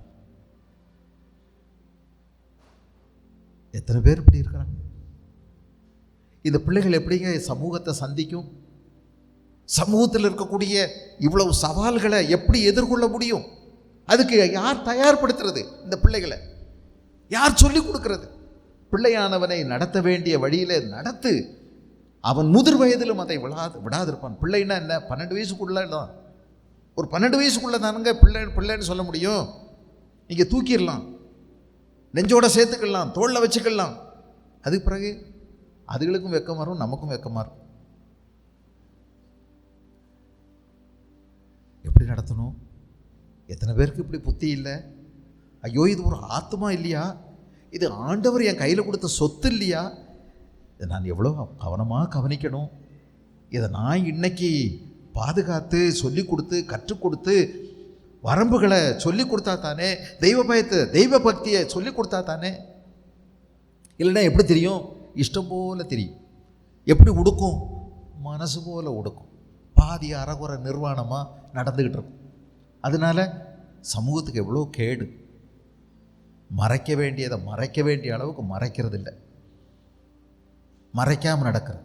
எத்தனை பேர் இப்படி இருக்கிறாங்க? இந்த பிள்ளைகள் எப்படிங்க சமூகத்தை சந்திக்கும்? சமூகத்தில் இருக்கக்கூடிய இவ்வளவு சவால்களை எப்படி எதிர்கொள்ள முடியும்? அதுக்கு யார் தயார்படுத்துறது? இந்த பிள்ளைகளை யார் சொல்லிக் கொடுக்கிறது? பிள்ளையானவனை நடத்த வேண்டிய வழியில் நடத்து. அவன் முதிர் வயதிலும் அதை விடாதிருப்பான். பிள்ளைன்னா என்ன? 12 வயசுக்குள்ள தான். ஒரு 12 வயசுக்குள்ள தானுங்க பிள்ளைன்னு சொல்ல முடியும். நீங்கள் தூக்கிடலாம், நெஞ்சோட சேர்த்துக்கலாம், தோளில் வச்சுக்கலாம். அதுக்கு பிறகு அதுகளுக்கும் வெக்கம் வரும், நமக்கும் வெக்கமாக இருக்கும். எப்படி நடத்தணும்? எத்தனை பேருக்கு இப்படி புத்தி இல்லை? ஐயோ, இது ஒரு ஆத்மா இல்லையா? இது ஆண்டவர் என் கையில் கொடுத்த சொத்து இல்லையா? இதை நான் எவ்வளோ கவனமாக கவனிக்கணும். இதை நான் இன்னைக்கு பாதுகாத்து சொல்லிக் கொடுத்து கற்றுக் கொடுத்து வரம்புகளை சொல்லிக் கொடுத்தா தானே, தெய்வ பயத்தை தெய்வ பக்தியை சொல்லிக் கொடுத்தா தானே. இல்லைன்னா எப்படி தெரியும்? இஷ்டம் போல தெரியும். எப்படி உடுக்கும்? மனசு போல உடுக்கும். பாதி அறகுறை நிர்வாணமாக நடந்துக்கிட்டு இருக்கும். அதனால சமூகத்துக்கு எவ்வளோ கேடு. மறைக்க வேண்டியதை மறைக்க வேண்டிய அளவுக்கு மறைக்கிறது இல்லை, மறைக்காமல் நடக்கிறது.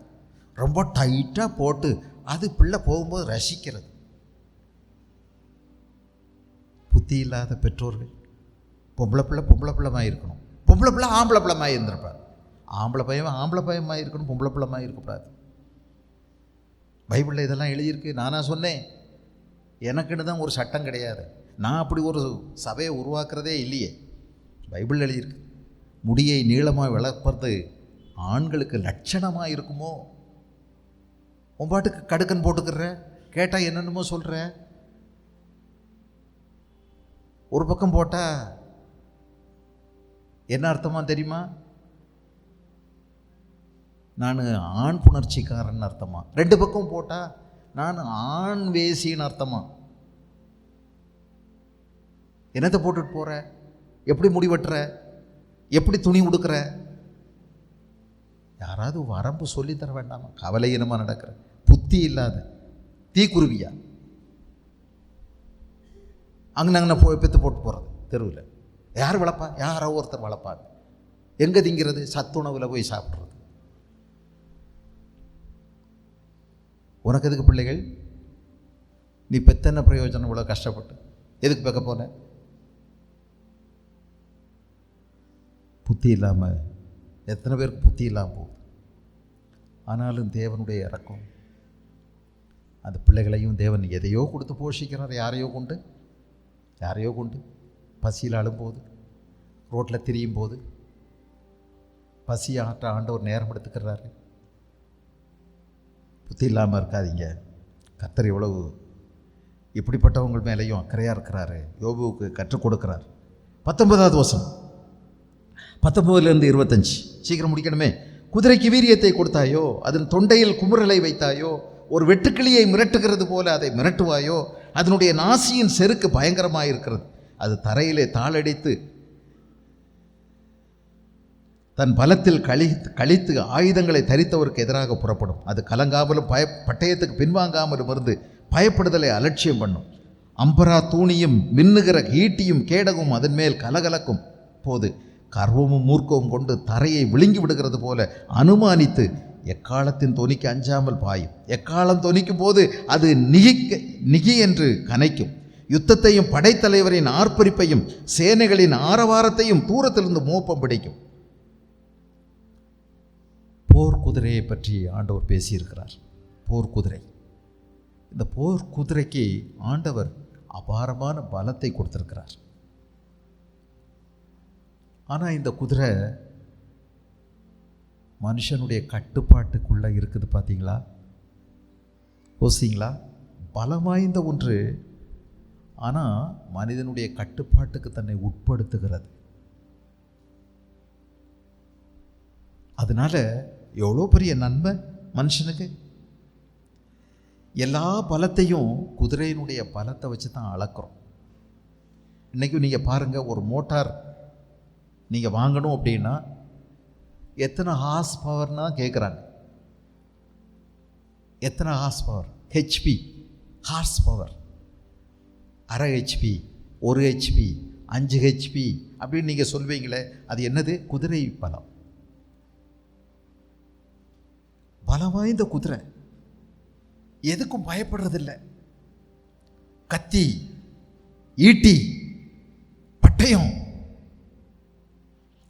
ரொம்ப டைட்டாக போட்டு அது பிள்ளை போகும்போது ரசிக்கிறது. புத்தி இல்லாத பெற்றோர்கள். பொம்பளை பிள்ளைமாக இருக்கணும், பொம்பளை பிள்ளை ஆம்பளை பிள்ளைமாக இருந்திருப்பார். ஆம்பளை பையமாக இருக்கணும், பொம்பளை பிள்ளைமாக இருக்கக்கூடாது. பைபிளில் இதெல்லாம் எழுதியிருக்கு. நானாக சொன்னேன்? எனக்குன்னு தான் ஒரு சட்டம் கிடையாது. நான் அப்படி ஒரு சபையை உருவாக்குறதே இல்லையே. பைபிள் எழுதியிருக்கு. முடியை நீளமாக வளர்ப்பது ஆண்களுக்கு லட்சணமாக இருக்குமோ? உன் பாட்டுக்கு கடுக்கன் போட்டுக்கிற, கேட்டால் என்னென்னமோ சொல்கிற. ஒரு பக்கம் போட்டால் என்ன அர்த்தமா தெரியுமா? நான் ஆண் புணர்ச்சிக்காரன் அர்த்தமா? 2 பக்கம் போட்டால் நான் ஆண் வேசின்னு அர்த்தமா? என்னத்தை போட்டுட்டு போகிற? எப்படி முடி வெட்டுற? எப்படி துணி உடுக்கிற? யாராவது வரம்பு சொல்லித்தர வேண்டாமா? கவலையினமாக நடக்கிற புத்தி இல்லாத தீக்குருவியா அங்கே போய் பெற்று போட்டு போகிறது தெருவில். யார் வளர்ப்பா? யாரோ ஒருத்தர் வளர்ப்பாங்க. எங்கே திங்கிறது? சத்துணவில் போய் சாப்பிட்றது. உனக்கு எதுக்கு பிள்ளைகள்? நீ பெத்தன பிரயோஜனம்? இவ்வளோ கஷ்டப்பட்டு எதுக்கு பெக்க போன? புத்தி இல்லாமல் எத்தனை பேருக்கு புத்தி இல்லாமல் போகுது. ஆனாலும் தேவனுடைய இறக்கம், அந்த பிள்ளைகளையும் தேவன் எதையோ கொடுத்து போஷிக்கிறார். யாரையோ கொண்டு பசியில் அழும்போது, ரோட்டில் திரியும் போது பசி ஆற்ற ஆண்டவர் நேரம் எடுத்துக்கிறாரு. புத்தி இல்லாமல் இருக்காதீங்க. கர்த்தர் எவ்வளவு இப்படிப்பட்டவங்க மேலேயும் அக்கறையாக இருக்கிறாரு. யோபுவுக்கு கற்றுக் கொடுக்கிறார். 19வது வசனம், 19லேருந்து 25. சீக்கிரம் முடிக்கணுமே. குதிரைக்கு வீரியத்தை கொடுத்தாயோ, அதன் தொண்டையில் குமுறலை வைத்தாயோ, ஒரு வெட்டுக்கிளியை மிரட்டுகிறது போல அதை மிரட்டுவாயோ. அதனுடைய நாசியின் செருக்கு பயங்கரமாக இருக்கிறது. அது தரையிலே தாளடித்து தன் பலத்தில் கழித்து ஆயுதங்களை தரித்தவருக்கு எதிராக புறப்படும். அது கலங்காமலும் பட்டயத்துக்கு பின்வாங்காமலும் இருந்து பயப்படுதலை அலட்சியம் பண்ணும். அம்பரா தூணியும் மின்னுகிற ஈட்டியும் கேடகும் அதன் மேல் கலகலக்கும் போது கர்வமும் மூர்க்கமும் கொண்டு தரையை விழுங்கி விடுகிறது போல அனுமானித்து எக்காலத்தின் தொனிக்கு அஞ்சாமல் பாயும். எக்காலம் தொனிக்கும் போது அது நிகி என்று கனைக்கும். யுத்தத்தையும் படைத்தலைவரின் ஆர்ப்பரிப்பையும் சேனைகளின் ஆரவாரத்தையும் தூரத்திலிருந்து மோப்பம் பிடிக்கும். போர் குதிரையை பற்றி ஆண்டவர் பேசியிருக்கிறார். போர் குதிரை. இந்த போர் குதிரைக்கு ஆண்டவர் அபாரமான பலத்தை கொடுத்திருக்கிறார். ஆனால் இந்த குதிரை மனுஷனுடைய கட்டுப்பாட்டுக்குள்ளே இருக்குது. பார்த்தீங்களா? யோசிங்களா? பலம் வாய்ந்த ஒன்று, ஆனால் மனிதனுடைய கட்டுப்பாட்டுக்கு தன்னை உட்படுத்துகிறது. அதனால எவ்வளோ பெரிய நன்மை மனுஷனுக்கு. எல்லா பலத்தையும் குதிரையினுடைய பலத்தை வச்சு தான் அளக்கிறோம். இன்றைக்கும் நீங்கள் பாருங்கள், ஒரு மோட்டார் நீங்கள் வாங்கணும் அப்படின்னா எத்தனை ஹார்ஸ் பவர்னா கேட்குறாங்க. எத்தனை horse power? HP, horse power. அரை ஹெச்பி, 1 ஹெச்பி, 5 ஹெச்பி அப்படின்னு நீங்கள் சொல்வீங்களே, அது என்னது? குதிரை பலம். பலம் வாய்ந்த குதிரை, எதுக்கும் பயப்படுறதில்லை. கத்தி, ஈட்டி, பட்டயம்,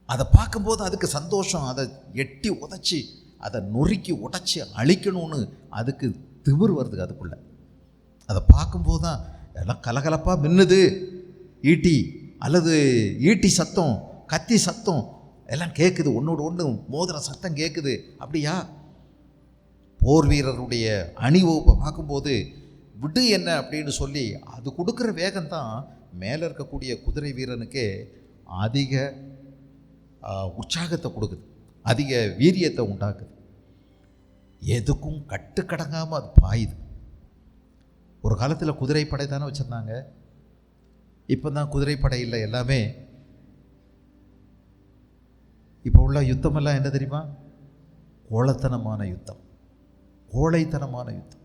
அதை பார்க்கும்போது அதுக்கு சந்தோஷம். அதை எட்டி உதைச்சி, அதை நொறுக்கி உடைச்சி அழிக்கணும்னு அதுக்கு திமிர் வருது அதுக்குள்ள. அதை பார்க்கும்போது தான் எல்லாம் கலகலப்பாக மின்னுது. ஈட்டி அல்லது ஈட்டி சத்தம், கத்தி சத்தம் எல்லாம் கேட்குது, ஒன்றோடு ஒன்று மோதிர சத்தம் கேட்குது. அப்படியா? போர் வீரருடைய அணிவகுப்பை பார்க்கும்போது விடு என்ன அப்படின்னு சொல்லி அது கொடுக்குற வேகம்தான் மேலே இருக்கக்கூடிய குதிரை வீரனுக்கே அதிக உற்சாகத்தை கொடுக்குது, அதிக வீரியத்தை உண்டாக்குது. எதுக்கும் கட்டுக்கடங்காமல் அது பாயுது. ஒரு காலத்தில் குதிரைப்படை தானே வச்சுருந்தாங்க. இப்போ தான் குதிரைப்படை இல்லை, எல்லாமே. இப்போ உள்ள யுத்தமெல்லாம் என்ன தெரியுமா? கோழைத்தனமான யுத்தம், கோழைத்தனமான யுத்தம்.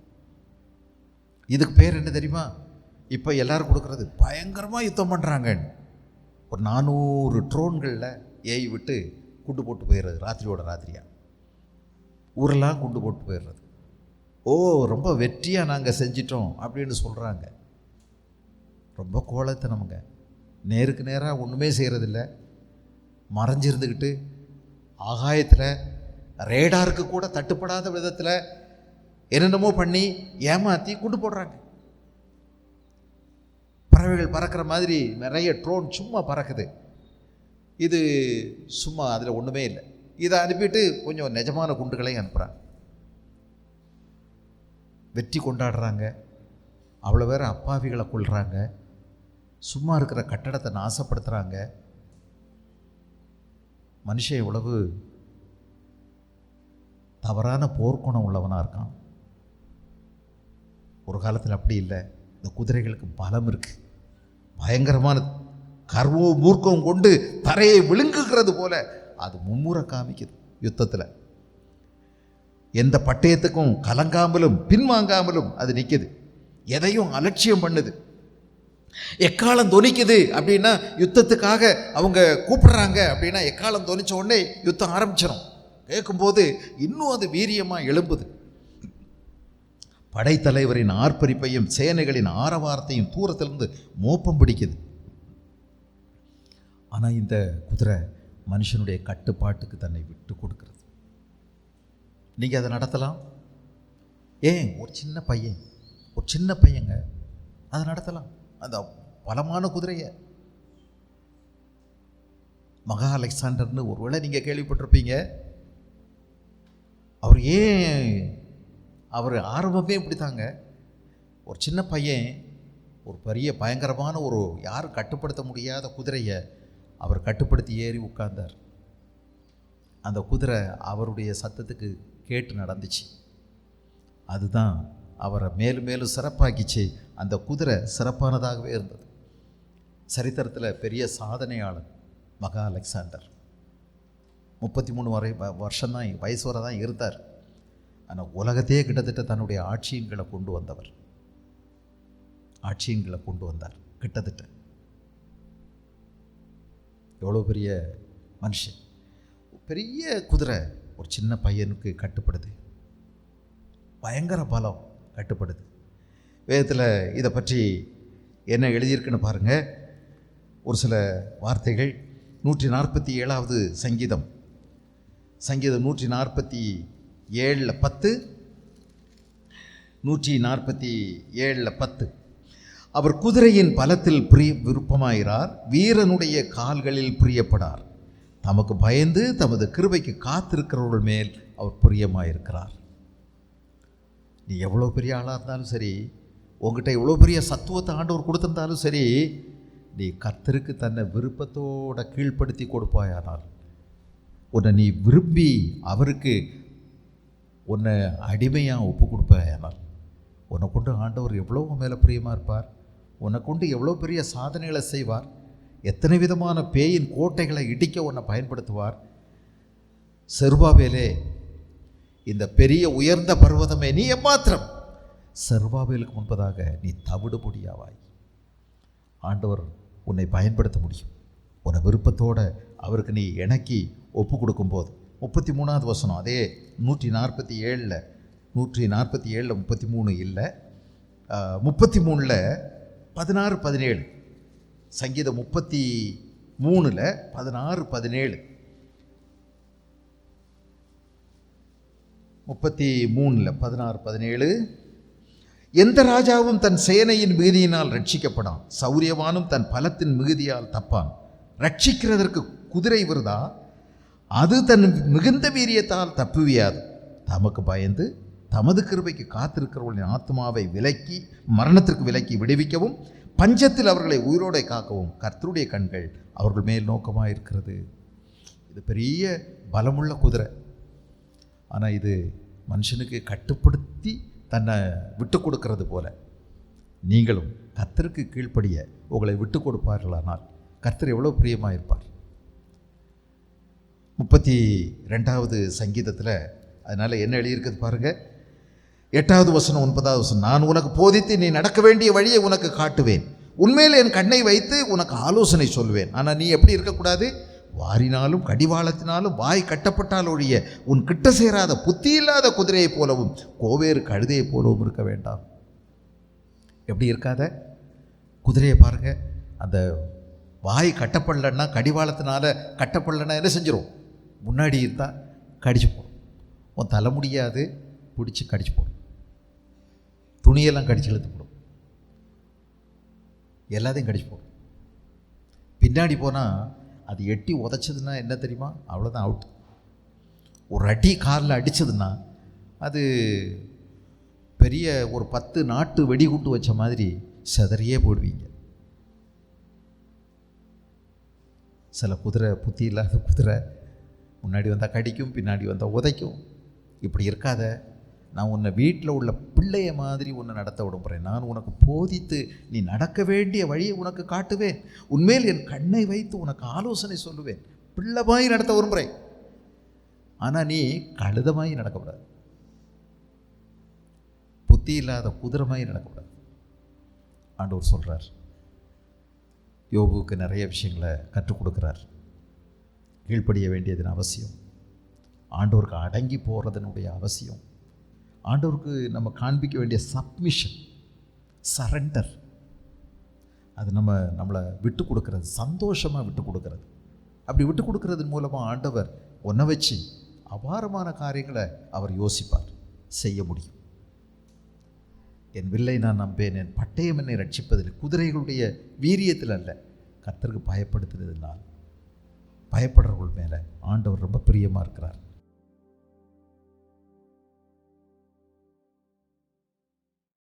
இதுக்கு பேர் என்ன தெரியுமா? இப்போ எல்லாரும் கொடுக்குறது பயங்கரமாக யுத்தம் பண்ணுறாங்கன்னு. ஒரு 400 ட்ரோன்களில் ஏவி விட்டு குண்டு போட்டு போயிடுறது, ராத்திரியோட ராத்திரியாக ஊரெல்லாம் குண்டு போட்டு போயிடுறது. ஓ, ரொம்ப வெற்றியாக நாங்கள் செஞ்சிட்டோம் அப்படின்னு சொல்கிறாங்க. ரொம்ப கோழைத்தனமுங்க. நேருக்கு நேராக ஒன்றுமே செய்கிறதில்ல, மறைஞ்சிருந்துக்கிட்டு ஆகாயத்தில் ரேடாருக்கு கூட தட்டுப்படாத விதத்தில் என்னென்னமோ பண்ணி ஏமாற்றி குண்டு போடுறாங்க. பறவைகள் பறக்கிற மாதிரி நிறைய ட்ரோன் சும்மா பறக்குது. இது சும்மா, அதில் ஒன்றுமே இல்லை. இதை அனுப்பிட்டு கொஞ்சம் நிஜமான குண்டுகளையும் அனுப்புகிறாங்க. வெற்றி கொண்டாடுறாங்க. அவ்வளோ பேர் அப்பாவிகளை கொள்கிறாங்க. சும்மா இருக்கிற கட்டடத்தை நாசப்படுத்துகிறாங்க. மனுஷன் எவ்வளவு தவறான போர்க்குணம் உள்ளவனாக இருக்கான். ஒரு காலத்தில் அப்படி இல்லை. இந்த குதிரைகளுக்கு பலம் இருக்குது, பயங்கரமான கர்வம் மூர்க்கம் கொண்டு தரையை விழுங்குகிறது போல அது மும்முறை காமிக்குது யுத்தத்தில். எந்த பட்டயத்துக்கும் கலங்காமலும் பின்வாங்காமலும் அது நிற்குது. எதையும் அலட்சியம் பண்ணுது. எக்காலம் தொனிக்குது அப்படின்னா யுத்தத்துக்காக அவங்க கூப்பிடுறாங்க அப்படின்னா எக்காலம் தொனிச்ச உடனே யுத்தம் ஆரம்பிச்சிடும். கேட்கும்போது இன்னும் அது வீரியமாக எழும்புது. படைத்தலைவரின் ஆர்ப்பரிப்பையும் சேனைகளின் ஆரவாரத்தையும் தூரத்திலிருந்து மோப்பம் பிடிக்குது. ஆனால் இந்த குதிரை மனுஷனுடைய கட்டுப்பாட்டுக்கு தன்னை விட்டு கொடுக்கிறது. நீங்கள் அதை நடத்தலாம். ஏன்? ஒரு சின்ன பையங்க அதை நடத்தலாம். அந்த பலமான குதிரையை. மகா அலெக்சாண்டர்னு ஒருவேளை நீங்கள் கேள்விப்பட்டிருப்பீங்க. அவர் ஆரம்பமே இப்படித்தாங்க. ஒரு சின்ன பையன் ஒரு பெரிய பயங்கரமான ஒரு யாரும் கட்டுப்படுத்த முடியாத குதிரையை அவர் கட்டுப்படுத்தி ஏறி உட்கார்ந்தார். அந்த குதிரை அவருடைய சத்தத்துக்கு கேட்டு நடந்துச்சு. அதுதான் அவரை மேலும் மேலும் சிறப்பாக்கிச்சு. அந்த குதிரை சிறப்பானதாகவே இருந்தது. சரித்திரத்தில் பெரிய சாதனையாளர் மகா அலெக்சாண்டர். 33 வருஷம்தான் வயசு வரை தான் இருந்தார். ஆனால் உலகத்தையே கிட்டத்தட்ட தன்னுடைய ஆட்சியன்களை கொண்டு வந்தார். கிட்டத்தட்ட எவ்வளோ பெரிய மனுஷன். பெரிய குதிரை ஒரு சின்ன பையனுக்கு கட்டுப்படுது. பயங்கர பலம் கட்டுப்படுது. வேதத்தில் இதை பற்றி என்ன எழுதியிருக்குன்னு பாருங்கள். ஒரு சில வார்த்தைகள். 147வது சங்கீதம் 147:10. 147:10. அவர் குதிரையின் பலத்தில் விருப்பமாயிறார், வீரனுடைய கால்களில் பிரியப்படார். தமக்கு பயந்து தமது கிருபைக்கு காத்திருக்கிறவர்கள் மேல் அவர் பிரியமாயிருக்கிறார். நீ எவ்வளோ பெரிய ஆளாக இருந்தாலும் சரி, உங்ககிட்ட எவ்வளோ பெரிய சத்துவத்தை ஆண்டவர் கொடுத்திருந்தாலும் சரி, நீ கர்த்தருக்கு தன்னை விருப்பத்தோடு கீழ்ப்படுத்தி கொடுப்பாயானால், உன்னை நீ விரும்பி அவருக்கு உன்னை அடிமையாக ஒப்பு கொடுப்பாயானால், உன்னை கொண்டு ஆண்டவர் எவ்வளோ மேலே பிரியமாக இருப்பார். உன்னை கொண்டு எவ்வளோ பெரிய சாதனைகளை செய்வார். எத்தனை விதமான பேயின் கோட்டைகளை இடிக்க உன்னை பயன்படுத்துவார். செருபாபேலே, இந்த பெரிய உயர்ந்த பர்வதமே நீ எம்மாத்திரம், செருபாபேலுக்கு முன்பதாக நீ தவிடு பொடியாவாய். ஆண்டவர் உன்னை பயன்படுத்த முடியும். உன்னை விருப்பத்தோடு அவருக்கு நீ இணக்கி ஒப்பு கொடுக்கும்போது. 33வது வசனம், அதே 147 33 இல்லை, 33 16 17, சங்கீதம் 33 16 17, 33 16 17. எந்த ராஜாவும் தன் சேனையின் மிகுதியினால் ரட்சிக்கப்படான், சௌரியவானும் தன் பலத்தின் மிகுதியால் தப்பான். ரட்சிக்கிறதற்கு குதிரை விருதா, அது தன் மிகுந்த வீரியத்தால் தப்புவியாது. தமக்கு பயந்து தமது கிருபைக்கு காத்திருக்கிறவர்களின் ஆத்மாவை விலக்கி மரணத்திற்கு விலக்கி விடுவிக்கவும், பஞ்சத்தில் அவர்களை உயிரோடை காக்கவும் கர்த்தருடைய கண்கள் அவர்கள் மேல் நோக்கமாக இருக்கிறது. இது பெரிய பலமுள்ள குதிரை. ஆனால் இது மனுஷனுக்கு கட்டுப்படுத்தி தன்னை விட்டு கொடுக்கறது போல. நீங்களும் கர்த்தருக்கு கீழ்ப்படிய உங்களை விட்டு கொடுப்பார்களானால் கர்த்தர் எவ்வளோ பிரியமாக இருப்பார். 32வது சங்கீதத்தில் அதனால் என்ன எழுதியிருக்குது பாருங்கள். 8வது வசனம் 9வது வசனம், நான் உனக்கு போதித்து நீ நடக்க வேண்டிய வழியை உனக்கு காட்டுவேன், உன்மேல் என் கண்ணை வைத்து உனக்கு ஆலோசனை சொல்வேன். ஆனால் நீ எப்படி இருக்கக்கூடாது, வாரினாலும் கடிவாளத்தினாலும் வாய் கட்டப்பட்டால் ஒழிய உன் கிட்ட சேராத புத்தி இல்லாத குதிரையை போலவும் கோவேறு கழுதையை போலவும் இருக்க வேண்டாம். எப்படி இருக்காத குதிரையை பாருங்க, அந்த வாய் கட்டப்படலைன்னா, கடிவாளத்தினால கட்டப்படலைன்னா என்ன செஞ்சிடும், முன்னாடி இருந்தால் கடிச்சு போடும். உன் தலை முடியாது, பிடிச்சி கடிச்சு போடும், துணியெல்லாம் கடிச்சு இழுத்து போடும், எல்லாத்தையும் கடிச்சு போடும். பின்னாடி போனால் அது எட்டி உதைச்சதுன்னா என்ன தெரியுமா, அவ்வளோதான், அவுட். ஒரு அடி காரில் அடித்ததுன்னா அது பெரிய ஒரு 10 நாட்டு வெடிகுண்டு வச்ச மாதிரி செதறியே போடுவீங்க. சில குதிரை, புத்தி இல்லாத குதிரை, முன்னாடி வந்தால் கடிக்கும், பின்னாடி வந்தால் உதைக்கும். இப்படி இருக்காத, நான் உன்னை வீட்டில் உள்ள பிள்ளைய மாதிரி உன்னை நடத்த விடும்புறேன். நான் உனக்கு போதித்து நீ நடக்க வேண்டிய வழியை உனக்கு காட்டுவேன், உன்மேல் என் கண்ணை வைத்து உனக்கு ஆலோசனை சொல்லுவேன். பிள்ளைமாய் நடத்த விரும்புகிறேன். ஆனால் நீ கழுதமாய் நடக்கக்கூடாது, புத்தி இல்லாத குதிரைமாய் நடக்கக்கூடாது. ஆண்டவர் சொல்கிறார். யோபுவுக்கு நிறைய விஷயங்களை கற்றுக் கொடுக்குறார். கீழ்ப்படிய வேண்டியதன் அவசியம், ஆண்டவருக்கு அடங்கி போகிறதனுடைய அவசியம், ஆண்டவருக்கு நம்ம காண்பிக்க வேண்டிய சப்மிஷன், சரண்டர், அது நம்மளை விட்டு கொடுக்கறது, சந்தோஷமாக விட்டு கொடுக்கறது. அப்படி விட்டு கொடுக்கறதன் மூலமாக ஆண்டவர் ஒன்றை வச்சு அபாரமான காரியங்களை அவர் யோசிப்பார், செய்ய முடியும். என் வில்லை நான் நம்பேன், என் பட்டயம் என்னை ரட்சிப்பதில், குதிரைகளுடைய வீரியத்தில் அல்ல, கர்த்தருக்கு பயப்படுத்துறதுனால் பயப்படுறவர்கள் மேலே ஆண்டவர் ரொம்ப பிரியமாக இருக்கிறார்.